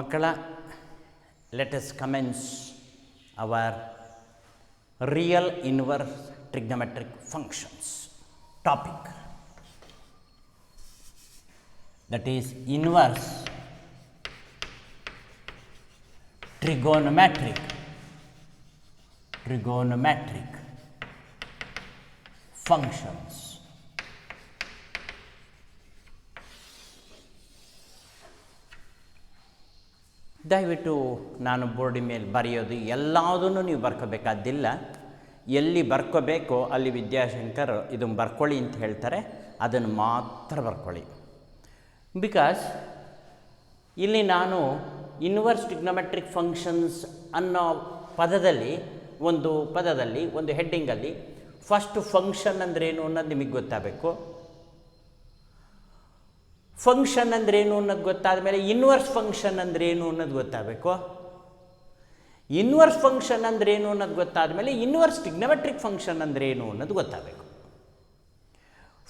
ಮಕ್ಕಳ, let us commence our real inverse trigonometric functions topic, that is inverse trigonometric functions. ದಯವಿಟ್ಟು ನಾನು ಬೋರ್ಡಿನ ಮೇಲೆ ಬರೆಯೋದು ಎಲ್ಲದನ್ನು ನೀವು ಬರ್ಕೋಬೇಕಾದ್ದಿಲ್ಲ. ಎಲ್ಲಿ ಬರ್ಕೋಬೇಕೋ ಅಲ್ಲಿ ವಿದ್ಯಾಶಂಕರ್ ಇದನ್ನು ಬರ್ಕೊಳ್ಳಿ ಅಂತ ಹೇಳ್ತಾರೆ, ಅದನ್ನು ಮಾತ್ರ ಬರ್ಕೊಳ್ಳಿ. ಬಿಕಾಸ್ ಇಲ್ಲಿ ನಾನು ಇನ್ವರ್ಸ್ ಟ್ರಿಗ್ನೋಮೆಟ್ರಿಕ್ ಫಂಕ್ಷನ್ಸ್ ಅನ್ನೋ ಒಂದು ಹೆಡ್ಡಿಂಗಲ್ಲಿ ಫಸ್ಟ್ ಫಂಕ್ಷನ್ ಅಂದ್ರೇನು ಅನ್ನೋದು ನಿಮಗೆ ಗೊತ್ತಾಗಬೇಕು. ಫಂಕ್ಷನ್ ಅಂದ್ರೇನು ಅನ್ನೋದು ಗೊತ್ತಾದ ಮೇಲೆ ಇನ್ವರ್ಸ್ ಫಂಕ್ಷನ್ ಅಂದ್ರೇನು ಅನ್ನೋದು ಗೊತ್ತಾಗಬೇಕು. ಇನ್ವರ್ಸ್ ಫಂಕ್ಷನ್ ಅಂದ್ರೇನು ಅನ್ನೋದು ಗೊತ್ತಾದ ಮೇಲೆ ಇನ್ವರ್ಸ್ ಟ್ರಿಗ್ನೋಮೆಟ್ರಿಕ್ ಫಂಕ್ಷನ್ ಅಂದ್ರೇನು ಅನ್ನೋದು ಗೊತ್ತಾಗಬೇಕು.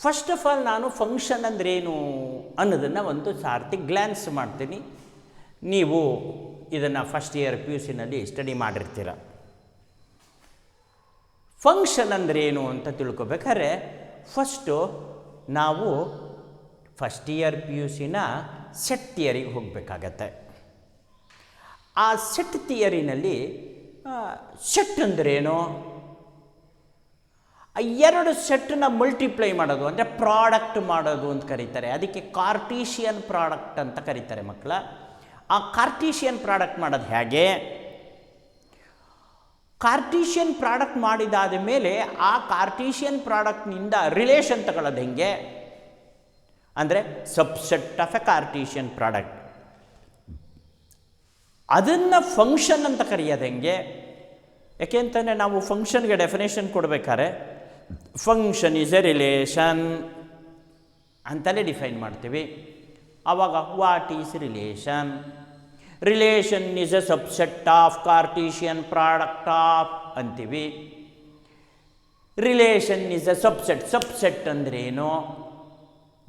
ಫಸ್ಟ್ ಆಫ್ ಆಲ್ ನಾನು ಫಂಕ್ಷನ್ ಅಂದ್ರೇನು ಅನ್ನೋದನ್ನು ಒಂದು ಸಾರ್ತಿ ಗ್ಲ್ಯಾನ್ಸ್ ಮಾಡ್ತೀನಿ. ನೀವು ಇದನ್ನು ಫಸ್ಟ್ ಇಯರ್ PUCನಲ್ಲಿ ಸ್ಟಡಿ ಮಾಡಿರ್ತೀರ. ಫಂಕ್ಷನ್ ಅಂದ್ರೇನು ಅಂತ ತಿಳ್ಕೊಬೇಕಾದ್ರೆ ಫಸ್ಟು ನಾವು ಫಸ್ಟ್ ಇಯರ್ PUCನ ಸೆಟ್ ಥಿಯರಿಗೆ ಹೋಗಬೇಕಾಗತ್ತೆ. ಆ ಸೆಟ್ ಥಿಯರಿನಲ್ಲಿ ಸೆಟ್ ಅಂದ್ರೇನು, ಎರಡು ಸೆಟ್ಟನ್ನ ಮಲ್ಟಿಪ್ಲೈ ಮಾಡೋದು ಅಂದರೆ ಪ್ರಾಡಕ್ಟ್ ಮಾಡೋದು ಅಂತ ಕರೀತಾರೆ. ಅದಕ್ಕೆ ಕಾರ್ಟೀಷಿಯನ್ ಪ್ರಾಡಕ್ಟ್ ಅಂತ ಕರೀತಾರೆ ಮಕ್ಕಳ. ಆ ಕಾರ್ಟೀಷಿಯನ್ ಪ್ರಾಡಕ್ಟ್ ಮಾಡೋದು ಹೇಗೆ? ಕಾರ್ಟೀಷಿಯನ್ ಪ್ರಾಡಕ್ಟ್ ಮಾಡಿದಾದ ಮೇಲೆ ಆ ಕಾರ್ಟೀಷಿಯನ್ ಪ್ರಾಡಕ್ಟ್ನಿಂದ ರಿಲೇಷನ್ ತಗೊಳ್ಳೋದು ಹೆಂಗೆ ಅಂದರೆ subset of a Cartesian product, ಅದನ್ನು ಫಂಕ್ಷನ್ ಅಂತ ಕರೆಯೋದು ಹೆಂಗೆ? ಯಾಕೆಂತಂದರೆ ನಾವು ಫಂಕ್ಷನ್ಗೆ ಡೆಫಿನೇಷನ್ ಕೊಡಬೇಕಾದ್ರೆ ಫಂಕ್ಷನ್ ಈಸ್ ಎ ರಿಲೇಷನ್ ಅಂತಲೇ ಡಿಫೈನ್ ಮಾಡ್ತೀವಿ. ಆವಾಗ what is relation? Relation is a subset of Cartesian product of ಅಂತೀವಿ. ರಿಲೇಷನ್ ಈಸ್ ಎ ಸಬ್ಸೆಟ್ ಅಂದ್ರೇನು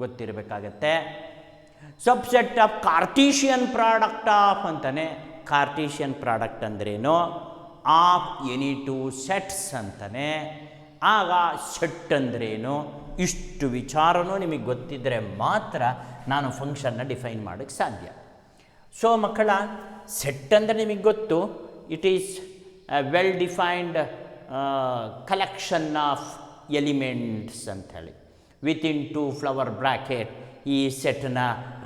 ಗೊತ್ತಿರಬೇಕಾಗತ್ತೆ. Subset of Cartesian product of ಅಂತಾನೆ. ಕಾರ್ಟೀಷಿಯನ್ ಪ್ರಾಡಕ್ಟ್ ಅಂದ್ರೇನು? ಆಫ್ ಎನಿ ಟು ಸೆಟ್ಸ್ ಅಂತಾನೆ. ಆಗ ಸೆಟ್ ಅಂದ್ರೇನು? ಇಷ್ಟು ವಿಚಾರನೂ ನಿಮಗೆ ಗೊತ್ತಿದ್ದರೆ ಮಾತ್ರ ನಾನು ಫಂಕ್ಷನ್ನ ಡಿಫೈನ್ ಮಾಡೋಕ್ಕೆ ಸಾಧ್ಯ. ಸೊ ಮಕ್ಕಳ, ಸೆಟ್ ಅಂದರೆ ನಿಮಗೆ ಗೊತ್ತು, it is well defined collection of elements ಅಂಥೇಳಿ ವಿತಿನ್ 2 ಫ್ಲವರ್ ಬ್ರ್ಯಾಕೆಟ್. ಈ ಸೆಟ್ನ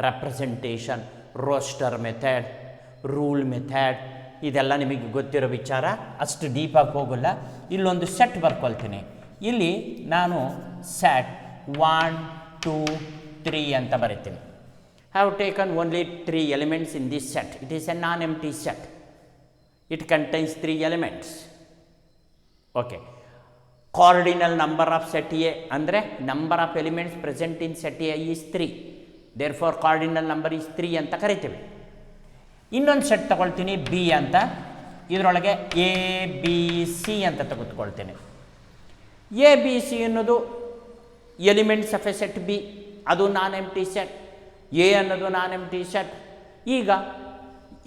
representation roster method, rule method ಇದೆಲ್ಲ ನಿಮಗೆ ಗೊತ್ತಿರೋ ವಿಚಾರ, ಅಷ್ಟು ಡೀಪಾಗಿ ಹೋಗಲ್ಲ. ಇಲ್ಲೊಂದು ಸೆಟ್ ಬರ್ಕೊಳ್ತೀನಿ. ಇಲ್ಲಿ ನಾನು ಸೆಟ್ 1 2 3 ಅಂತ ಬರೀತೀನಿ. have taken only 3 elements in this set. It is a non-empty set. It contains 3 elements. Okay. Cardinal number of set A ಅಂದರೆ number of elements present in set A is 3. Therefore cardinal number is 3 ಅಂತ ಕರಿತೀವಿ. ಇನ್ನೊಂದು set ತಗೊಳ್ತೀನಿ B ಅಂತ. ಇದರೊಳಗೆ A B C ಅಂತ ತೆಗೆದುಕೊಳ್ತೇನೆ. A B C ಅನ್ನೋದು elements of A set B, ಅದು ನಾನ್ ಎಂಪ್ಟಿ ಸೆಟ್. ಎ ಅನ್ನೋದು ನಾನ್ ಎಂಪ್ಟಿ ಸೆಟ್. ಈಗ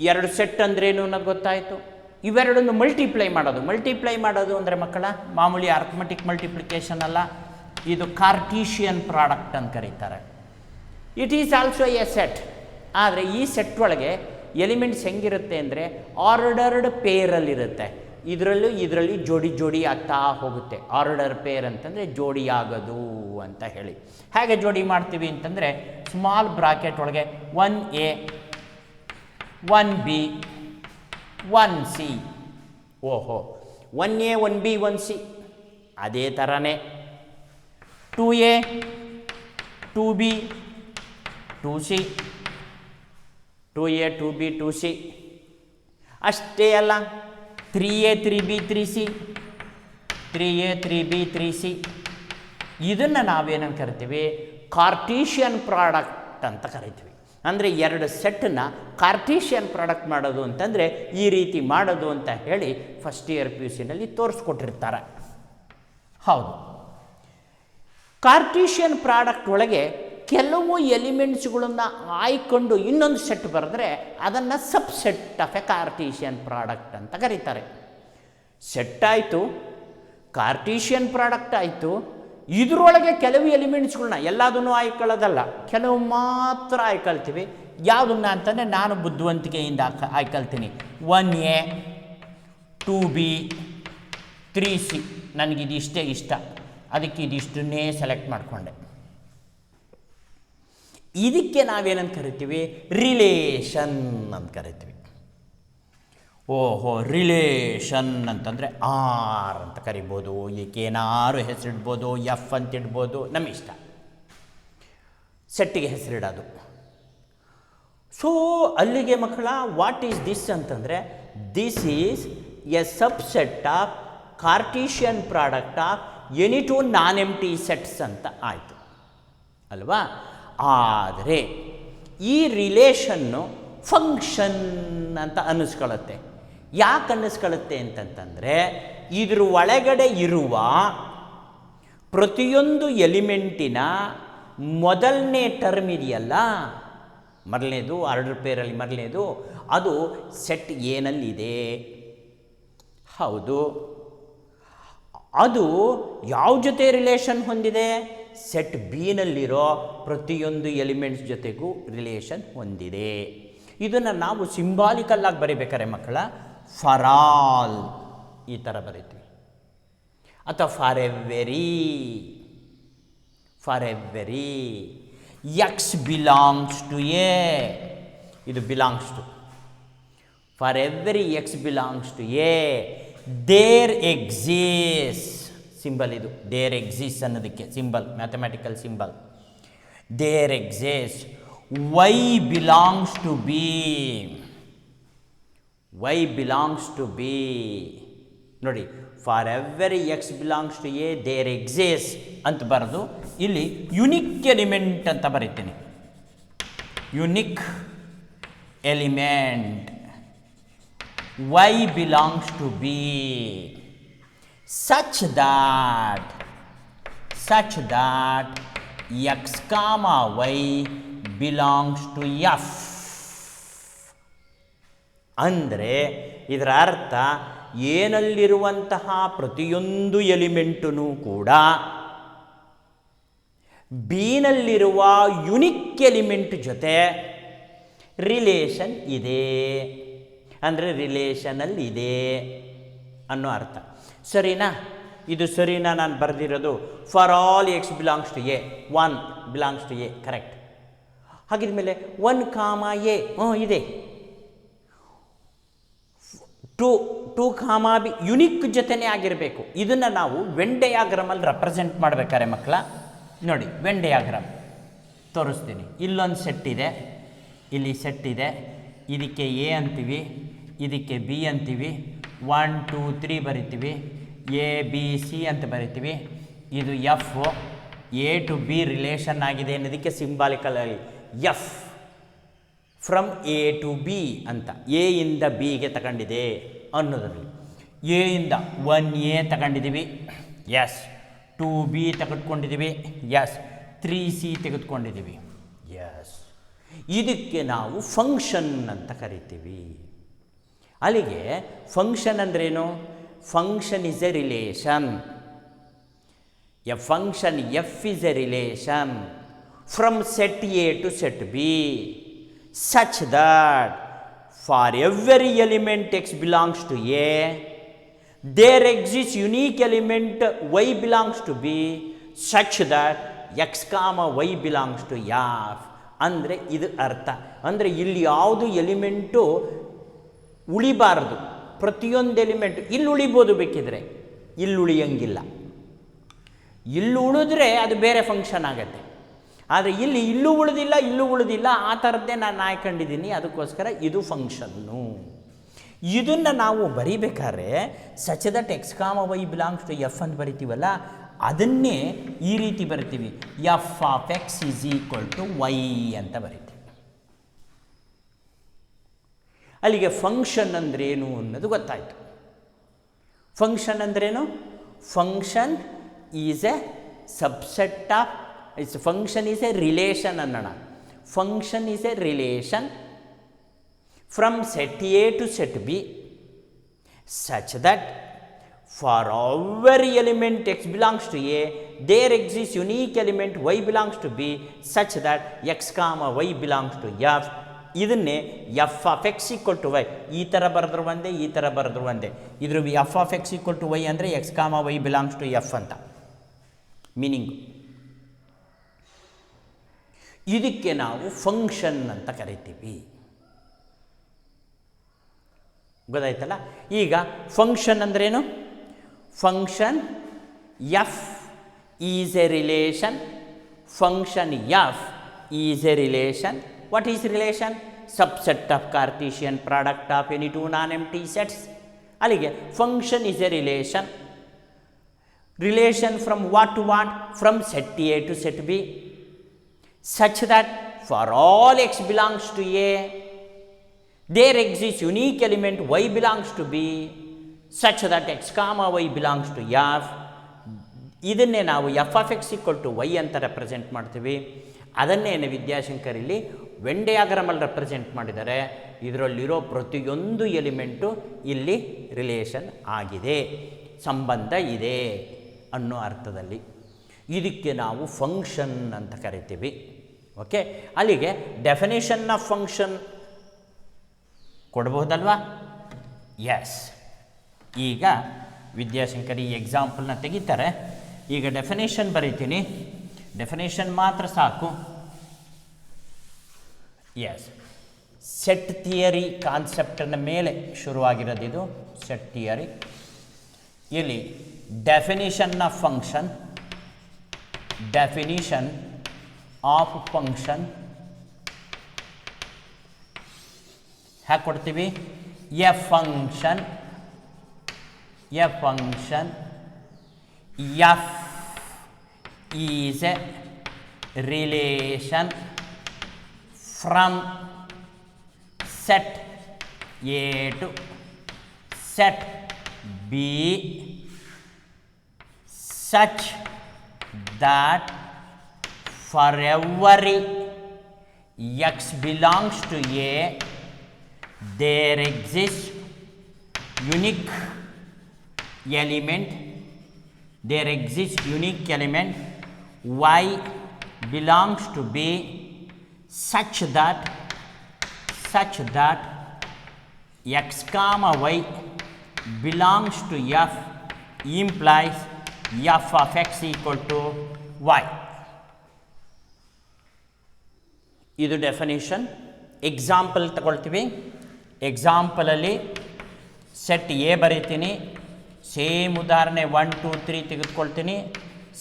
ಎರಡು ಸೆಟ್ ಅಂದ್ರೇನು ಅನ್ನೋದು ಗೊತ್ತಾಯಿತು. ಇವೆರಡನ್ನು ಮಲ್ಟಿಪ್ಲೈ ಮಾಡೋದು ಅಂದರೆ ಮಕ್ಕಳ ಮಾಮೂಲಿ ಅರ್ಥಮೆಟಿಕ್ ಮಲ್ಟಿಪ್ಲಿಕೇಶನ್ ಅಲ್ಲ, ಇದು ಕಾರ್ಟೀಷಿಯನ್ ಪ್ರಾಡಕ್ಟ್ ಅಂತ ಕರೀತಾರೆ. It is also A set. ಆದರೆ ಈ ಸೆಟ್ ಒಳಗೆ ಎಲಿಮೆಂಟ್ಸ್ ಹೆಂಗಿರುತ್ತೆ ಅಂದರೆ ಆರ್ಡರ್ಡ್ ಪೇರಲ್ಲಿರುತ್ತೆ. ಇದರಲ್ಲಿ ಜೋಡಿ ಆಗ್ತಾ ಹೋಗುತ್ತೆ. ಆರ್ಡರ್ ಪೇರ್ ಅಂತಂದರೆ ಜೋಡಿ ಆಗೋದು ಅಂತ ಹೇಳಿ. ಹೇಗೆ ಜೋಡಿ ಮಾಡ್ತೀವಿ ಅಂತಂದರೆ ಸ್ಮಾಲ್ ಬ್ರಾಕೆಟ್ ಒಳಗೆ 1A 1B 1C. ಓಹೋ, 1A 1B 1C. ಅದೇ ಥರನೇ 2A 2B 2C 2A 2B 2C. ಅಷ್ಟೇ ಅಲ್ಲ, 3A 3B 3C 3A 3B 3C. ಇದನ್ನು ನಾವೇನಂತ ಕರಿತೀವಿ? ಕಾರ್ಟೀಷಿಯನ್ ಪ್ರಾಡಕ್ಟ್ ಅಂತ ಕರಿತೀವಿ. ಅಂದರೆ ಎರಡು ಸೆಟ್ಟನ್ನ ಕಾರ್ಟೀಷಿಯನ್ ಪ್ರಾಡಕ್ಟ್ ಮಾಡೋದು ಅಂತಂದರೆ ಈ ರೀತಿ ಮಾಡೋದು ಅಂತ ಹೇಳಿ ಫಸ್ಟ್ ಇಯರ್ PUCನಲ್ಲಿ ತೋರಿಸ್ಕೊಟ್ಟಿರ್ತಾರೆ. ಹೌದು, ಕಾರ್ಟೀಷಿಯನ್ ಪ್ರಾಡಕ್ಟ್ ಒಳಗೆ ಕೆಲವು ಎಲಿಮೆಂಟ್ಸ್ಗಳನ್ನು ಆಯ್ಕೊಂಡು ಇನ್ನೊಂದು ಸೆಟ್ ಬರೆದ್ರೆ ಅದನ್ನು subset of a Cartesian product ಅಂತ ಕರೀತಾರೆ. ಸೆಟ್ ಆಯಿತು, ಕಾರ್ಟೀಷಿಯನ್ ಪ್ರಾಡಕ್ಟ್ ಆಯಿತು, ಇದರೊಳಗೆ ಕೆಲವು ಎಲಿಮೆಂಟ್ಸ್ಗಳನ್ನ ಎಲ್ಲದನ್ನೂ ಆಯ್ಕೊಳ್ಳೋದಲ್ಲ, ಕೆಲವು ಮಾತ್ರ ಆಯ್ಕೊಳ್ತೀವಿ. ಯಾವುದನ್ನ ಅಂತಂದರೆ ನಾನು ಬುದ್ಧಿವಂತಿಕೆಯಿಂದ ಆಯ್ಕೊಳ್ತೀನಿ. 1A 2B 3C, ನನಗಿದಿಷ್ಟೇ ಇಷ್ಟ, ಅದಕ್ಕೆ ಇದಿಷ್ಟನ್ನೇ ಸೆಲೆಕ್ಟ್ ಮಾಡಿಕೊಂಡೆ. ಇದಕ್ಕೆ ನಾವೇನಂತ ಕರಿತೀವಿ? ರಿಲೇಷನ್ ಅಂತ ಕರಿತೀವಿ. ಓಹೋ, ರಿಲೇಷನ್ ಅಂತಂದರೆ ಆರ್ ಅಂತ ಕರಿಬೋದು, ಏನಾರು ಹೆಸರಿಡ್ಬೋದು, ಎಫ್ ಅಂತ ಇಡ್ಬೋದು, ನಮ್ಮ ಇಷ್ಟ. ಸೆಟ್ಟಿಗೆ ಹೆಸರಿಡೋದು. ಸೊ ಅಲ್ಲಿಗೆ ಮಕ್ಕಳ ವಾಟ್ ಈಸ್ ದಿಸ್ ಅಂತಂದರೆ, this is a subset of Cartesian product of any two non empty sets ಅಂತ ಆಯಿತು ಅಲ್ವಾ. ಆದರೆ ಈ ರಿಲೇಷನ್ನು ಫಂಕ್ಷನ್ ಅಂತ ಅನ್ನಿಸ್ಕೊಳ್ಳುತ್ತೆ. ಯಾಕೆ ಅನ್ನಿಸ್ಕೊಳ್ಳುತ್ತೆ ಅಂತಂತಂದರೆ, ಇದ್ರ ಒಳಗಡೆ ಇರುವ ಪ್ರತಿಯೊಂದು ಎಲಿಮೆಂಟಿನ ಮೊದಲನೇ ಟರ್ಮ್ ಇದೆಯಲ್ಲ, ಮೊದಲನೇದು ಆರ್ಡರ್ ಪೇರಲ್ಲಿ ಮೊದಲನೇದು, ಅದು ಸೆಟ್ ಏನಲ್ಲಿದೆ. ಹೌದು, ಅದು ಯಾವ ಜೊತೆ ರಿಲೇಷನ್ ಹೊಂದಿದೆ? ಸೆಟ್ ಬಿನಲ್ಲಿರೋ ಪ್ರತಿಯೊಂದು ಎಲಿಮೆಂಟ್ಸ್ ಜೊತೆಗೂ ರಿಲೇಷನ್ ಹೊಂದಿದೆ. ಇದನ್ನು ನಾವು ಸಿಂಬಾಲಿಕಲ್ಲಾಗಿ ಬರೀಬೇಕಾರೆ ಮಕ್ಕಳ ಫಾರ್ ಆಲ್ ಈ ಥರ ಬರೀತೀವಿ, ಅಥವಾ for every x belongs to A, ಇದು belongs to. For every x belongs to A there exists, symbol ಇದು ದೇರ್ ಎಕ್ಸಿಸ್ ಅನ್ನೋದಕ್ಕೆ symbol, mathematical symbol. There exists y belongs to B, y belongs to B. ನೋಡಿ, for every x belongs to A there exists ಅಂತ ಬರೆದು ಇಲ್ಲಿ unique element ಅಂತ ಬರೀತೀನಿ. Unique element y belongs to B such that x comma y belongs to F. ಅಂದರೆ ಇದರ ಅರ್ಥ, ಏನಲ್ಲಿರುವಂತಹ ಪ್ರತಿಯೊಂದು ಎಲಿಮೆಂಟೂ ಕೂಡ ಬಿನಲ್ಲಿರುವ ಯುನಿಕ್ ಎಲಿಮೆಂಟ್ ಜೊತೆ ರಿಲೇಷನ್ ಇದೆ, ಅಂದರೆ ರಿಲೇಷನಲ್ಲಿದೆ ಅನ್ನೋ ಅರ್ಥ. ಸರಿನಾ? ಇದು ಸರಿನಾ? ನಾನು ಬರೆದಿರೋದು for all x belongs to A, 1 belongs to A, correct. ಹಾಗಿದ್ಮೇಲೆ 1 ಕಾಮಾ ಎ ಇದೆ, 2 ಕಾಮಾ ಬಿ ಯುನಿಕ್ ಜೊತೆನೇ ಆಗಿರಬೇಕು. ಇದನ್ನು ನಾವು ವೆನ್ ಡಯಾಗ್ರಾಮಲ್ಲಿ ರೆಪ್ರೆಸೆಂಟ್ ಮಾಡಬೇಕಾರೆ ಮಕ್ಕಳ, ನೋಡಿ ವೆನ್ ಡಯಾಗ್ರಾಮ್ ತೋರಿಸ್ತೀನಿ. ಇಲ್ಲೊಂದು ಸೆಟ್ ಇದೆ, ಇಲ್ಲಿ ಸೆಟ್ ಇದೆ, ಇದಕ್ಕೆ ಎ ಅಂತೀವಿ, ಇದಕ್ಕೆ ಬಿ ಅಂತೀವಿ, 1 2 3 ಬರಿತೀವಿ, ಎ ಬಿ ಸಿ ಅಂತ ಬರಿತೀವಿ. ಇದು f, A to B relation ಆಗಿದೆ ಅನ್ನೋದಕ್ಕೆ symbolical f from A to B ಅಂತ, ಎ ಇಂದ ಬಿಗೆ ತಗೊಂಡಿದೆ ಅನ್ನೋದ್ರಲ್ಲಿ. ಎ ಇಂದ 1A ತಗೊಂಡಿದ್ದೀವಿ, ಎಸ್. 2B ತೆಗೆದುಕೊಂಡಿದ್ದೀವಿ, ಎಸ್. 3C ತೆಗೆದುಕೊಂಡಿದ್ದೀವಿ, ಎಸ್. ಇದಕ್ಕೆ ನಾವು ಫಂಕ್ಷನ್ ಅಂತ ಕರಿತೀವಿ. ಅಲ್ಲಿಗೆ ಫಂಕ್ಷನ್ ಅಂದ್ರೇನು? Function is a relation. A function f is a relation from set A to set B such that for every element x belongs to A there exist unique element Y belongs to B such that X comma Y belongs to F. ಅಂದರೆ ಇದು ಅರ್ಥ. ಅಂದರೆ ಇಲ್ಲಿ ಯಾವುದು element ಉಳಿಬಾರದು, ಪ್ರತಿಯೊಂದು element ಇಲ್ಲಿ ಉಳಿಬೋದು, ಬೇಕಿದ್ರೆ ಇಲ್ಲಿ ಉಳಿಯಂಗಿಲ್ಲ. ಇಲ್ಲಿ ಉಳಿದ್ರೆ ಅದು ಬೇರೆ ಫಂಕ್ಷನ್ ಆಗುತ್ತೆ. ಆದರೆ ಇಲ್ಲಿ ಇಲ್ಲೂ ಉಳಿದಿಲ್ಲ, ಇಲ್ಲೂ ಉಳಿದಿಲ್ಲ, ಆ ಥರದ್ದೇ ನಾನು ಆಯ್ಕೊಂಡಿದ್ದೀನಿ. ಅದಕ್ಕೋಸ್ಕರ ಇದು ಫಂಕ್ಷನ್ನು. ಇದನ್ನು ನಾವು ಬರೀಬೇಕಾದ್ರೆ such that X comma Y belongs to F ಅಂತ ಬರಿತೀವಲ್ಲ, ಅದನ್ನೇ ಈ ರೀತಿ ಬರಿತೀವಿ, f of X is equal to Y ಅಂತ ಬರಿತೀವಿ. ಅಲ್ಲಿಗೆ ಫಂಕ್ಷನ್ ಅಂದ್ರೇನು ಅನ್ನೋದು ಗೊತ್ತಾಯಿತು. ಫಂಕ್ಷನ್ ಅಂದ್ರೇನು? Function is a subset of its function is a relation ಅನ್ನೋಣ. Function is a relation from set A to set B such that for every element x belongs to A, there exists unique element y belongs to B such that x comma y belongs to F. ಇದನ್ನೇ F of X equal to Y, ಈ ಥರ ಬರೆದ್ರು ಒಂದೇ, ಈ ಥರ ಬರೆದ್ರು ಒಂದೇ. ಇದ್ರ F of X equal to Y ಅಂದರೆ X comma Y belongs to F ಅಂತ ಮೀನಿಂಗು. ಇದಕ್ಕೆ ನಾವು ಫಂಕ್ಷನ್ ಅಂತ ಕರಿತೀವಿ. ಗೊತ್ತಾಯ್ತಲ್ಲ? ಈಗ ಫಂಕ್ಷನ್ ಅಂದ್ರೇನು? Function F is a relation. Function F is a relation. What is relation? Subset of Cartesian product of any two non-empty sets. ಅಲ್ಲಿಗೆ function is a relation. Relation from what to what? From set A to set B. Such that for all x belongs to A, there exists unique element y belongs to B, such that x comma y belongs to F. ಇದನ್ನೇ ನಾವು F of X equal to Y ಅಂತ represent ಮಾಡ್ತೀವಿ. ಅದನ್ನೇನು ವಿದ್ಯಾಶಂಕರ್ ಇಲ್ಲಿ when ಡಯಾಗ್ರಾಮಲ್ಲಿ represent ಮಾಡಿದ್ದಾರೆ. ಇದರಲ್ಲಿರೋ ಪ್ರತಿಯೊಂದು element ಇಲ್ಲಿ relation ಆಗಿದೆ, ಸಂಬಂಧ ಇದೆ ಅನ್ನೋ ಅರ್ಥದಲ್ಲಿ. ಇದಕ್ಕೆ ನಾವು ಫಂಕ್ಷನ್ ಅಂತ ಕರಿತೀವಿ. ಓಕೆ, ಅಲ್ಲಿಗೆ ಡೆಫಿನೇಷನ್ ಆಫ್ ಫಂಕ್ಷನ್ ಕೊಡ್ಬೋದಲ್ವಾ? ಎಸ್. ಈಗ ವಿದ್ಯಾಶಂಕರ್ ಈ ಎಕ್ಸಾಂಪಲ್ನ ತೆಗಿತಾರೆ. ಈಗ ಡೆಫಿನೇಷನ್ ಬರೀತೀನಿ, ಡೆಫಿನೇಷನ್ ಮಾತ್ರ ಸಾಕು. ಎಸ್, ಸೆಟ್ ಥಿಯರಿ ಕಾನ್ಸೆಪ್ಟನ ಮೇಲೆ ಶುರುವಾಗಿರೋದು ಇದು ಸೆಟ್ ಥಿಯರಿ. ಇಲ್ಲಿ definition of function, definition of function ಹ್ಯಾಕೆ ಕೊಡ್ತೀವಿ? A function F is a relation from set A to set B such that for every x belongs to A, there exists unique element, there exists unique element y belongs to B such that x comma y belongs to F implies f of x equal to y. ಇದು definition. Example ತಗೊಳ್ತೀವಿ. ಎಕ್ಸಾಂಪಲಲ್ಲಿ set A ಬರೀತೀನಿ, same ಉದಾಹರಣೆ 1 2 3 ತೆಗೆದುಕೊಳ್ತೀನಿ.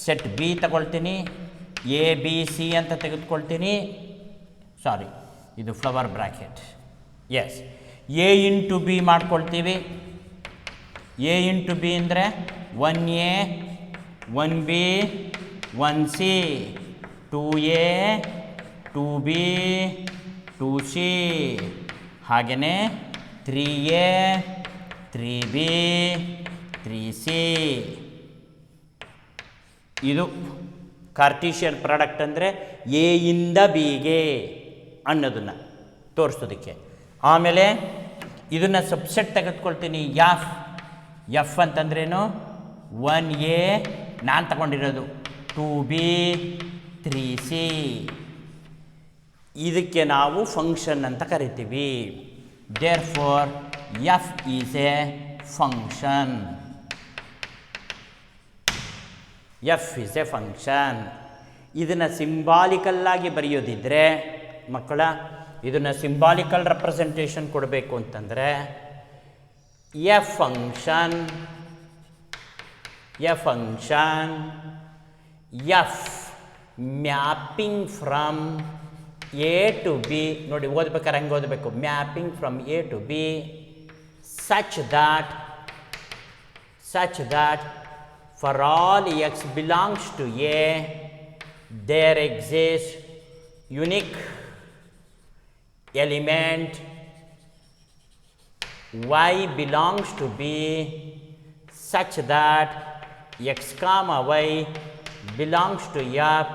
Set B ತಗೊಳ್ತೀನಿ, A B C ಅಂತ ತೆಗೆದುಕೊಳ್ತೀನಿ. Sorry, ಇದು flower bracket. Yes, A into B ಮಾಡ್ಕೊಳ್ತೀವಿ. ಎ ಇಂಟು ಬಿ ಅಂದರೆ 1A 1B 1C 2A 2B 2C, ಹಾಗೆಯೇ 3A 3B 3C. ಇದು ಕಾರ್ಟೀಷಿಯನ್ ಪ್ರಾಡಕ್ಟ್ ಅಂದರೆ ಎ ಇಂದ ಬಿಗೆ ಅನ್ನೋದನ್ನು ತೋರಿಸೋದಕ್ಕೆ. ಆಮೇಲೆ ಇದನ್ನು ಸಬ್ಸೆಟ್ ತೆಗೆದುಕೊಳ್ತೀನಿ. ಎಫ್ ಅಂತಂದ್ರೇನು? 1A ನಾನು ತಗೊಂಡಿರೋದು, 2B 3C. ಇದಕ್ಕೆ ನಾವು ಫಂಕ್ಷನ್ ಅಂತ ಕರಿತೀವಿ. Therefore F is a function. F is a function. ಇದನ್ನು ಸಿಂಬಾಲಿಕಲ್ಲಾಗಿ ಬರೆಯೋದಿದ್ದರೆ ಮಕ್ಕಳ, ಇದನ್ನು ಸಿಂಬಾಲಿಕಲ್ ರೆಪ್ರೆಸೆಂಟೇಷನ್ ಕೊಡಬೇಕು ಅಂತಂದರೆ A function F mapping from A to B. ನೋಡಿ, ಓದ್ಬೇಕಾದ್ರೆ ಹಂಗೆ ಓದಬೇಕು. Mapping from A to B such that for all x belongs to A, there exists unique element y belongs to B such that x comma y belongs to F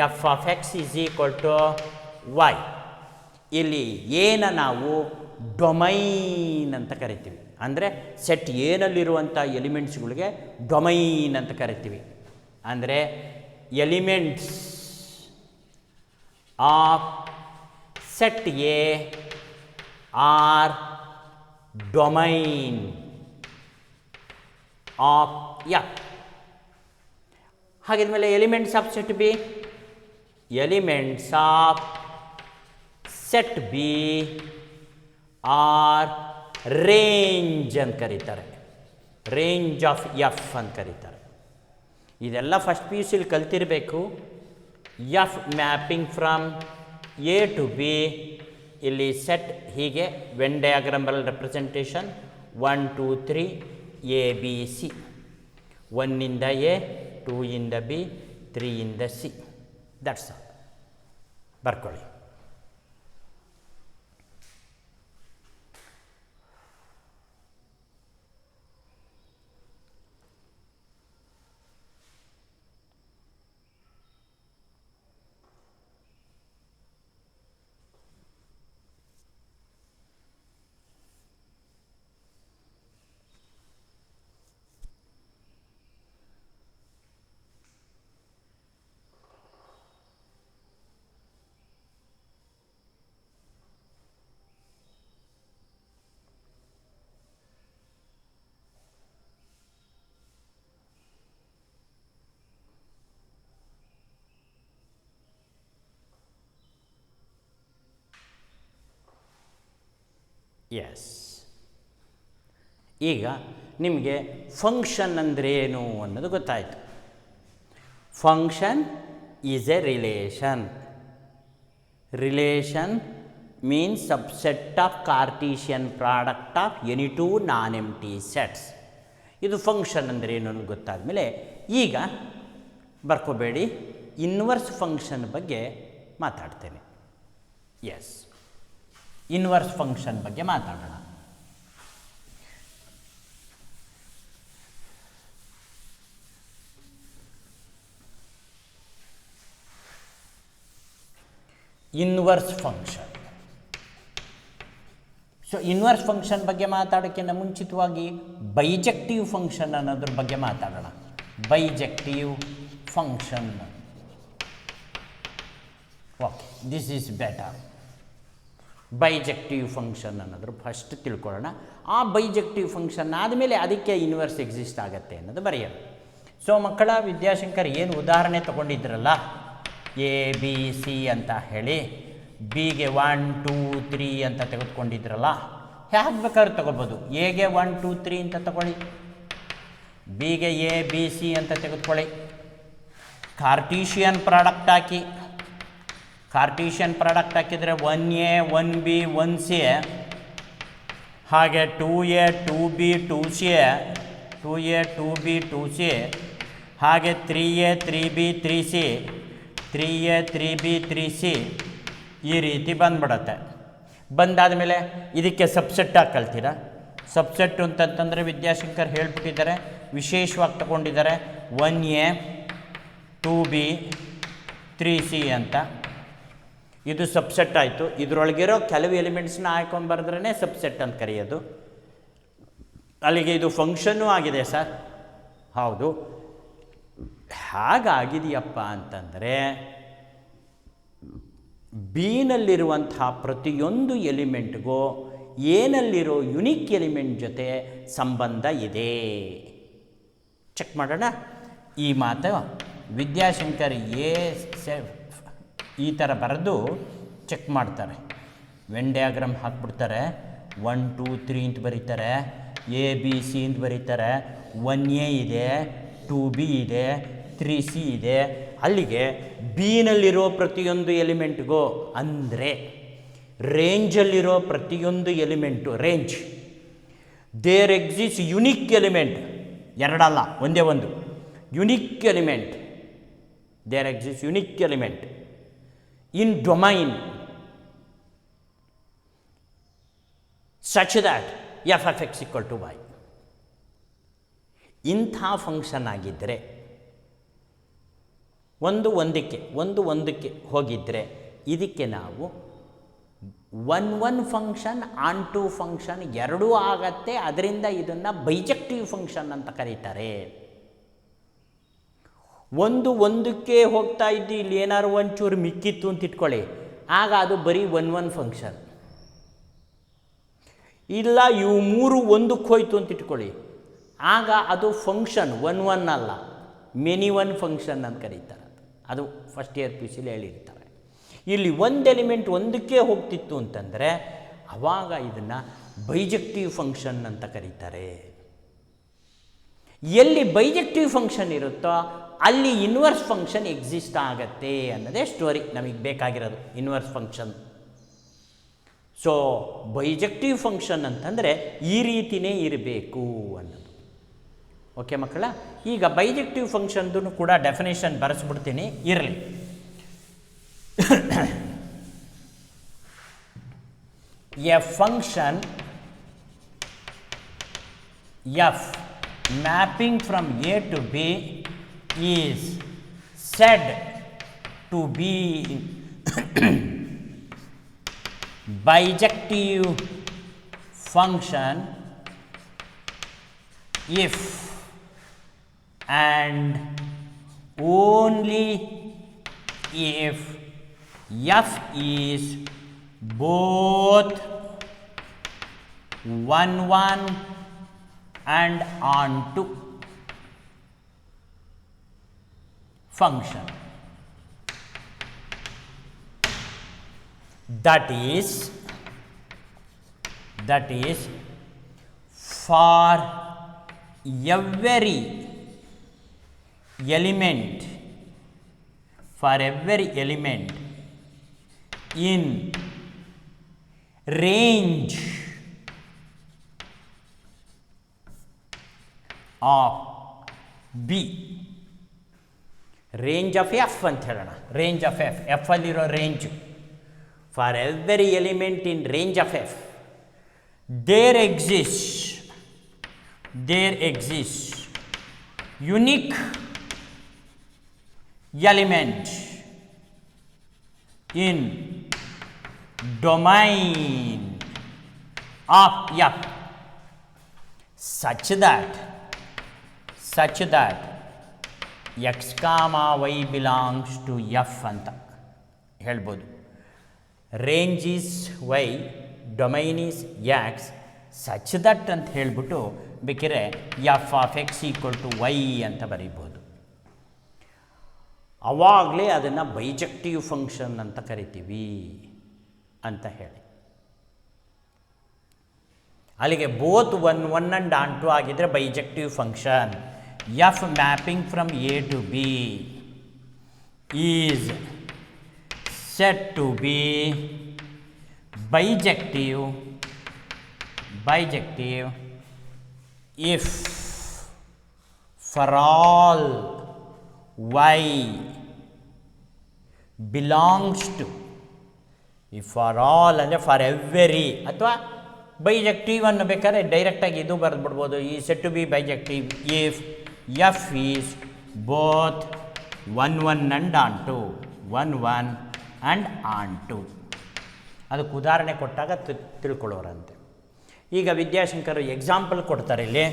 F of X is equal to Y. ಇಲ್ಲಿ ಏನ ನಾವು domain ಅಂತ ಕರಿತೀವಿ. ಅಂದರೆ set ಏನಲ್ಲಿರುವಂಥ ಎಲಿಮೆಂಟ್ಸ್ಗಳಿಗೆ domain ಅಂತ ಕರಿತೀವಿ. ಅಂದರೆ elements of set A are domain of f. ಹಾಗಿದ್ಮೇಲೆ elements of set B, elements of set B are range ಅಂತ ಕರೀತಾರೆ, ರೇಂಜ್ ಆಫ್ ಎಫ್ ಅಂತ ಕರೀತಾರೆ. ಇದೆಲ್ಲ ಫಸ್ಟ್ ಪಿ ಯು ಸಿಲಿ ಕಲ್ತಿರಬೇಕು. F mapping from A to B. ಇಲ್ಲಿ ಸೆಟ್ ಹೀಗೆ Venn diagrammatic representation 1 2 3 A B C. 1 ಇಂದ ಎ, 2 ಇಂದ ಬಿ, 3 ಇಂದ ಸಿ. That's all. ಬರ್ಕೊಳ್ಳಿ. ಎಸ್. ಈಗ ನಿಮಗೆ ಫಂಕ್ಷನ್ ಅಂದರೆ ಏನು ಅನ್ನೋದು ಗೊತ್ತಾಯಿತು. Function is a relation. Relation means subset of Cartesian product of any two non empty sets. ಇದು ಫಂಕ್ಷನ್ ಅಂದರೆ ಏನು ಅನ್ನೋದು ಗೊತ್ತಾದ ಮೇಲೆ ಈಗ ಬರ್ಕೋಬೇಡಿ, ಇನ್ವರ್ಸ್ ಫಂಕ್ಷನ್ ಬಗ್ಗೆ ಮಾತಾಡ್ತೇನೆ. ಎಸ್, ಇನ್ವರ್ಸ್ ಫಂಕ್ಷನ್ ಬಗ್ಗೆ ಮಾತಾಡೋಣ. Inverse function. So inverse function ಬಗ್ಗೆ ಮಾತಾಡೋಕ್ಕಿಂತ ಮುಂಚಿತವಾಗಿ ಬೈಜೆಕ್ಟಿವ್ ಫಂಕ್ಷನ್ ಅನ್ನೋದ್ರ ಬಗ್ಗೆ ಮಾತಾಡೋಣ. Bijective function. Okay, this is better. Bijective function ಅನ್ನೋದ್ರ ಫಸ್ಟ್ ತಿಳ್ಕೊಳ್ಳೋಣ. ಆ ಬೈಜೆಕ್ಟಿವ್ ಫಂಕ್ಷನ್ ಆದಮೇಲೆ ಅದಕ್ಕೆ ಇನ್ವರ್ಸ್ ಎಕ್ಸಿಸ್ಟ್ ಆಗುತ್ತೆ ಅನ್ನೋದು ಬರೆಯೋದು. ಸೊ ಮಕ್ಕಳ, ವಿದ್ಯಾಶಂಕರ್ ಏನು ಉದಾಹರಣೆ ತೊಗೊಂಡಿದ್ರಲ್ಲ, ಎ ಬಿ ಸಿ ಅಂತ ಹೇಳಿ, ಬಿಗೆ 1 2 3 ಅಂತ ತೆಗೆದುಕೊಂಡಿದ್ರಲ್ಲ, ಹೇಗೆ ಬೇಕಾದ್ರೂ ತೊಗೋಬೋದು. ಎಗೆ 1 2 3 ಅಂತ ತಗೊಳ್ಳಿ, ಬಿಗೆ ಎ ಬಿ ಸಿ ಅಂತ ತೆಗೆದುಕೊಳ್ಳಿ. ಕಾರ್ಟೀಷಿಯನ್ ಪ್ರಾಡಕ್ಟ್ ಹಾಕಿ. ಕಾರ್ಟೀಷಿಯನ್ ಪ್ರಾಡಕ್ಟ್ ಹಾಕಿದರೆ 1A 1B 1C, ಹಾಗೆ 2A 2B 2C, 2A 2B 2C, ಹಾಗೆ 3A 3B 3C, 3A 3B 3C, ಈ ರೀತಿ ಬಂದ್ಬಿಡತ್ತೆ. ಬಂದಾದ ಮೇಲೆ ಇದಕ್ಕೆ ಸಬ್ಸೆಟ್ ಹಾಕಿ ಕಲ್ತೀರಾ. ಸಬ್ಸೆಟ್ ಅಂತಂತಂದರೆ ವಿದ್ಯಾಶಂಕರ್ ಹೇಳ್ಬಿಟ್ಟಿದ್ದಾರೆ, ವಿಶೇಷವಾಗಿ ತಗೊಂಡಿದ್ದಾರೆ 1A 2B 3C ಅಂತ. ಇದು ಸಬ್ಸೆಟ್ ಆಯಿತು. ಇದರೊಳಗಿರೋ ಕೆಲವು ಎಲಿಮೆಂಟ್ಸ್ನ ಹಾಕೊಂಡು ಬರೆದ್ರೇ ಸಬ್ಸೆಟ್ ಅಂತ ಕರೆಯೋದು. ಅಲ್ಲಿಗೆ ಇದು ಫಂಕ್ಷನ್ನೂ ಆಗಿದೆ ಸರ್. ಹೌದು, ಹಾಗಾಗಿದೆಯಪ್ಪ ಅಂತಂದರೆ ಬಿನಲ್ಲಿರುವಂಥ ಪ್ರತಿಯೊಂದು ಎಲಿಮೆಂಟ್ಗೂ ಏನಲ್ಲಿರೋ ಯುನಿಕ್ ಎಲಿಮೆಂಟ್ ಜೊತೆ ಸಂಬಂಧ ಇದೆ. ಚೆಕ್ ಮಾಡೋಣ. ಈ ಮಾತು ವಿದ್ಯಾಶಂಕರ್ ಈ ಥರ ಬರೆದು ಚೆಕ್ ಮಾಡ್ತಾರೆ. When diagram ಹಾಕ್ಬಿಡ್ತಾರೆ. 1 2 3 ಅಂತ ಬರೀತಾರೆ, ಎ ಬಿ ಸಿ ಅಂತ ಬರೀತಾರೆ. 1A ಇದೆ, 2B ಇದೆ, 3C ಇದೆ. ಅಲ್ಲಿಗೆ ಬಿನಲ್ಲಿರೋ ಪ್ರತಿಯೊಂದು ಎಲಿಮೆಂಟ್ಗೂ, ಅಂದರೆ ರೇಂಜಲ್ಲಿರೋ ಪ್ರತಿಯೊಂದು element, range, there exist unique element. ಎರಡಲ್ಲ, ಒಂದೇ ಒಂದು unique element. There exist unique element in domain such that f of x equal to y. ಇಂಥ ಫಂಕ್ಷನ್ ಆಗಿದ್ದರೆ ಒಂದಕ್ಕೆ ಹೋಗಿದ್ದರೆ ಇದಕ್ಕೆ ನಾವು one function onto function ಎರಡೂ ಆಗತ್ತೆ. ಅದರಿಂದ ಇದನ್ನು ಬೈಜೆಕ್ಟಿವ್ ಫಂಕ್ಷನ್ ಅಂತ ಕರೀತಾರೆ. ಒಂದಕ್ಕೆ ಹೋಗ್ತಾ ಇದ್ದು ಇಲ್ಲಿ ಏನಾದ್ರು ಒಂಚೂರು ಮಿಕ್ಕಿತ್ತು ಅಂತ ಇಟ್ಕೊಳ್ಳಿ, ಆಗ ಅದು ಬರೀ ಒನ್ ಫಂಕ್ಷನ್. ಇಲ್ಲ ಇವು ಮೂರು ಒಂದಕ್ಕೆ ಹೋಯ್ತು ಅಂತ ಇಟ್ಕೊಳ್ಳಿ, ಆಗ ಅದು ಫಂಕ್ಷನ್ ಒನ್ ಅಲ್ಲ, ಮೆನಿ ಒನ್ ಫಂಕ್ಷನ್ ಅಂತ ಕರೀತಾರೆ. ಅದು ಫಸ್ಟ್ ಇಯರ್ ಪಿ ಸಿಲಿ ಹೇಳಿರ್ತಾರೆ. ಇಲ್ಲಿ ಒಂದು ಎಲಿಮೆಂಟ್ ಒಂದಕ್ಕೆ ಹೋಗ್ತಿತ್ತು ಅಂತಂದರೆ ಆವಾಗ ಇದನ್ನು ಬೈಜೆಕ್ಟಿವ್ ಫಂಕ್ಷನ್ ಅಂತ ಕರೀತಾರೆ. ಎಲ್ಲಿ ಬೈಜೆಕ್ಟಿವ್ ಫಂಕ್ಷನ್ ಇರುತ್ತೋ ಅಲ್ಲಿ ಇನ್ವರ್ಸ್ ಫಂಕ್ಷನ್ ಎಕ್ಸಿಸ್ಟ್ ಆಗತ್ತೆ ಅನ್ನೋದೇ ಸ್ಟೋರಿ ನಮಗೆ ಬೇಕಾಗಿರೋದು, inverse function. So bijective function ಅಂತಂದರೆ ಈ ರೀತಿಯೇ ಇರಬೇಕು ಅನ್ನೋದು. ಓಕೆ ಮಕ್ಕಳ, ಈಗ ಬೈಜೆಕ್ಟಿವ್ ಫಂಕ್ಷನ್ದು ಕೂಡ ಡೆಫಿನೇಷನ್ ಬರೆಸ್ಬಿಡ್ತೀನಿ, ಇರಲಿ. A function F mapping from A to B is said to be bijective function if and only if f is both 1 and onto function. That is for every element in range of B, range of F ಅಂತ ಹೇಳೋಣ. Range of F ಅಲ್ಲಿರೋ range. For every element in range of F there exist unique element in domain of F such that x, y belongs to f ಅಂತ ಹೇಳ್ಬೋದು. Range is y, domain is x, such that ಅಂತ ಹೇಳಿಬಿಟ್ಟು ಬೇಕಿದ್ರೆ F of X equal to Y ಅಂತ ಬರೀಬೋದು. ಅವಾಗಲೇ ಅದನ್ನು bijective function ಅಂತ ಕರಿತೀವಿ ಅಂತ ಹೇಳಿ. ಅಲ್ಲಿಗೆ both one and onto ಆಗಿದ್ದರೆ bijective function. F mapping from A to B is set to B bijective if for all y belongs to, if for all ಅಂದರೆ ಫಾರ್ ಎವ್ರಿ, ಅಥವಾ bijective ಅನ್ನು ಬೇಕಾದ್ರೆ ಡೈರೆಕ್ಟಾಗಿ ಇದು ಬರೆದ್ಬಿಡ್ಬೋದು. ಈ set to B bijective if f is both one and onto, one and onto. ಅದಕ್ಕೆ ಉದಾಹರಣೆ ಕೊಟ್ಟಾಗ ತಿಳ್ಕೊಳ್ಳೋರಂತೆ. ಈಗ ವಿದ್ಯಾಶಂಕರ್ ಎಕ್ಸಾಂಪಲ್ ಕೊಡ್ತಾರೆ. ಇಲ್ಲಿ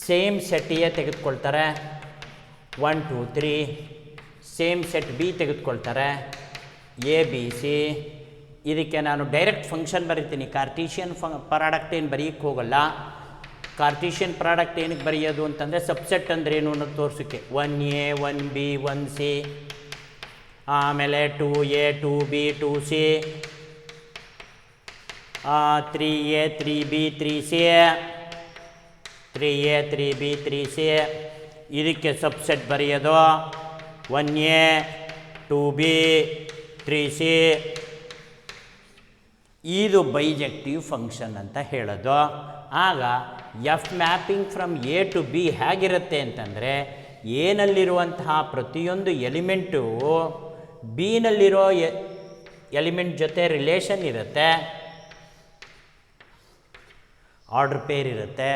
ಸೇಮ್ ಸೆಟ್ ಎ ತೆಗೆದುಕೊಳ್ತಾರೆ, 1 2 3. ಸೇಮ್ ಸೆಟ್ ಬಿ ತೆಗೆದುಕೊಳ್ತಾರೆ, ಎ ಬಿ ಸಿ. ಇದಕ್ಕೆ ನಾನು ಡೈರೆಕ್ಟ್ ಫಂಕ್ಷನ್ ಬರೀತೀನಿ. ಕಾರ್ಟೀಷಿಯನ್ ಪ್ರಾಡಕ್ಟ್ ಏನು ಬರೆಯೋಕ್ಕೆ ಹೋಗಲ್ಲ. ಕಾರ್ಟೀಷಿಯನ್ ಪ್ರಾಡಕ್ಟ್ ಏನಕ್ಕೆ ಬರೆಯೋದು ಅಂತಂದರೆ ಸಬ್ಸೆಟ್ ಅಂದರೆ ಏನು ಅನ್ನೋದು ತೋರಿಸೋಕ್ಕೆ. 1A 1B 1C, ಆಮೇಲೆ 2A 2B 2C, 3A 3B 3C, 3A 3B 3C. ಇದಕ್ಕೆ ಸಬ್ಸೆಟ್ ಬರೆಯೋದು 1A 2B 3C. ಇದು ಬೈಜೆಕ್ಟಿವ್ ಫಂಕ್ಷನ್ ಅಂತ ಹೇಳೋದು. ಆಗ F mapping from A to B ಹೇಗಿರುತ್ತೆ ಅಂತಂದರೆ, ಎನಲ್ಲಿರುವಂತಹ ಪ್ರತಿಯೊಂದು ಎಲಿಮೆಂಟು ಬಿನಲ್ಲಿರೋ ಎಲಿಮೆಂಟ್ ಜೊತೆ ರಿಲೇಷನ್ ಇರುತ್ತೆ, ಆರ್ಡರ್ ಪೇರ್ ಇರುತ್ತೆ.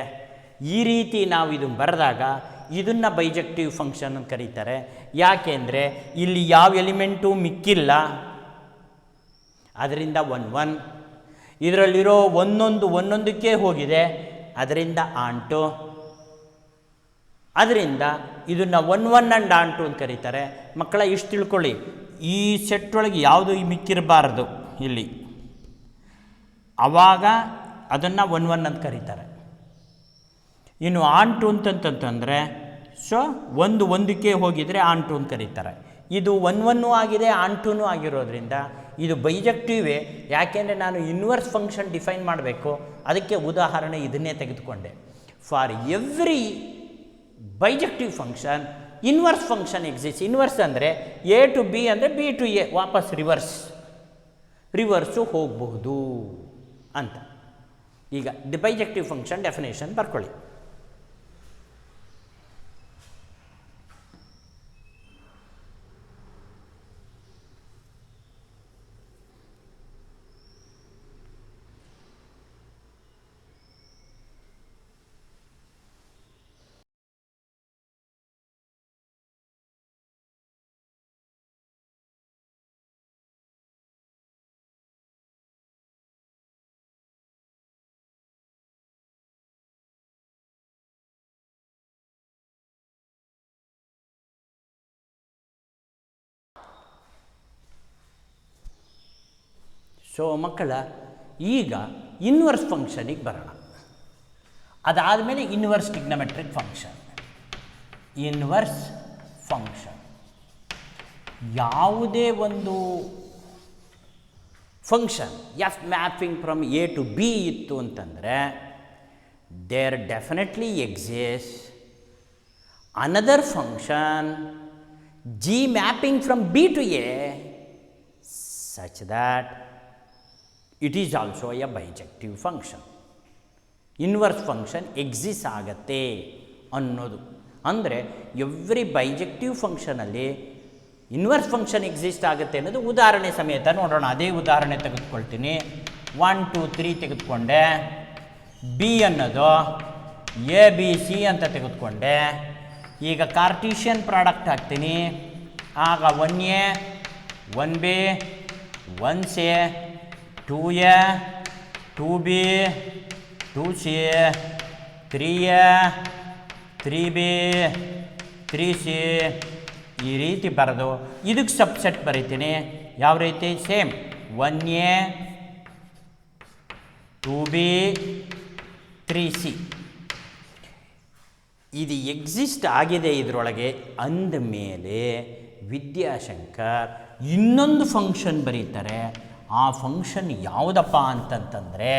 ಈ ರೀತಿ ನಾವು ಇದನ್ನು ಬರೆದಾಗ ಇದನ್ನು ಬೈಜೆಕ್ಟಿವ್ ಫಂಕ್ಷನ್ ಅಂತ ಕರೀತಾರೆ. ಯಾಕೆಂದರೆ ಇಲ್ಲಿ ಯಾವ ಎಲಿಮೆಂಟು ಮಿಕ್ಕಿಲ್ಲ, ಅದರಿಂದ 1 1. ಇದರಲ್ಲಿರೋ ಒಂದೊಂದಕ್ಕೆ ಹೋಗಿದೆ, ಅದರಿಂದ ಆಂಟು. ಅದರಿಂದ ಇದನ್ನು 1 1 ಆ್ಯಂಡ್ ಆಂಟು ಅಂತ ಕರೀತಾರೆ. ಮಕ್ಕಳ ಇಷ್ಟು ತಿಳ್ಕೊಳ್ಳಿ, ಈ ಸೆಟ್ ಒಳಗೆ ಯಾವುದು ಮಿಕ್ಕಿರಬಾರ್ದು ಇಲ್ಲಿ, ಆವಾಗ ಅದನ್ನು 1 1 ಅಂತ ಕರೀತಾರೆ. ಇನ್ನು ಆಂಟು ಅಂತಂತಂದರೆ ಸೊ ಒಂದಕ್ಕೆ ಹೋಗಿದರೆ ಆಂಟು ಅಂತ ಕರೀತಾರೆ. ಇದು 1 1 ಆಗಿದೆ, ಆಂಟುನೂ ಆಗಿರೋದ್ರಿಂದ ಇದು ಬೈಜೆಕ್ಟಿವೇ. ಯಾಕೆಂದರೆ ನಾನು ಇನ್ವರ್ಸ್ ಫಂಕ್ಷನ್ ಡಿಫೈನ್ ಮಾಡಬೇಕು, ಅದಕ್ಕೆ ಉದಾಹರಣೆ ಇದನ್ನೇ ತೆಗೆದುಕೊಂಡೆ. For every bijective function inverse function exist. Inverse ಅಂದರೆ ಎ ಟು ಬಿ ಅಂದರೆ ಬಿ ಟು ಎ, ವಾಪಸ್ ರಿವರ್ಸು ಹೋಗಬಹುದು ಅಂತ. ಈಗ ದಿ ಬೈಜೆಕ್ಟಿವ್ ಫಂಕ್ಷನ್ ಡೆಫಿನೇಷನ್ ಬರ್ಕೊಳ್ಳಿ. ಸೊ ಮಕ್ಕಳ, ಈಗ ಇನ್ವರ್ಸ್ ಫಂಕ್ಷನಿಗೆ ಬರೋಣ. ಅದಾದಮೇಲೆ inverse trigonometric function. Inverse function ಯಾವುದೇ ಒಂದು function F mapping from A to B ಇತ್ತು ಅಂತಂದರೆ there definitely exist another function G mapping from B to A such that it is also a bijective function. Inverse function exist ಆಗತ್ತೆ ಅನ್ನೋದು. ಅಂದರೆ every bijective ಫಂಕ್ಷನಲ್ಲಿ inverse function exist ಆಗುತ್ತೆ ಅನ್ನೋದು ಉದಾಹರಣೆ ಸಮೇತ ನೋಡೋಣ. ಅದೇ ಉದಾಹರಣೆ ತೆಗೆದುಕೊಳ್ತೀನಿ. 1 2 3 ತೆಗೆದುಕೊಂಡೆ, ಬಿ ಅನ್ನೋದು ಎ ಬಿ ಸಿ ಅಂತ ತೆಗೆದುಕೊಂಡೆ. ಈಗ ಕಾರ್ಟೀಷಿಯನ್ ಪ್ರಾಡಕ್ಟ್ ಹಾಕ್ತೀನಿ. ಆಗ 1a 1b 1c 2a 2b 2c 3a 3b 3c ಈ ರೀತಿ ಬರೆದು ಇದಕ್ಕೆ ಸಬ್ಸೆಟ್ ಬರೀತೀನಿ. ಯಾವ ರೀತಿ? ಸೇಮ್ 1a 2b 3c ಇದು ಎಕ್ಸಿಸ್ಟ್ ಆಗಿದೆ ಇದರೊಳಗೆ ಅಂದಮೇಲೆ ವಿದ್ಯಾಶಂಕರ್ ಇನ್ನೊಂದು ಫಂಕ್ಷನ್ ಬರೀತಾರೆ. ಆ ಫಂಕ್ಷನ್ ಯಾವುದಪ್ಪ ಅಂತಂತಂದರೆ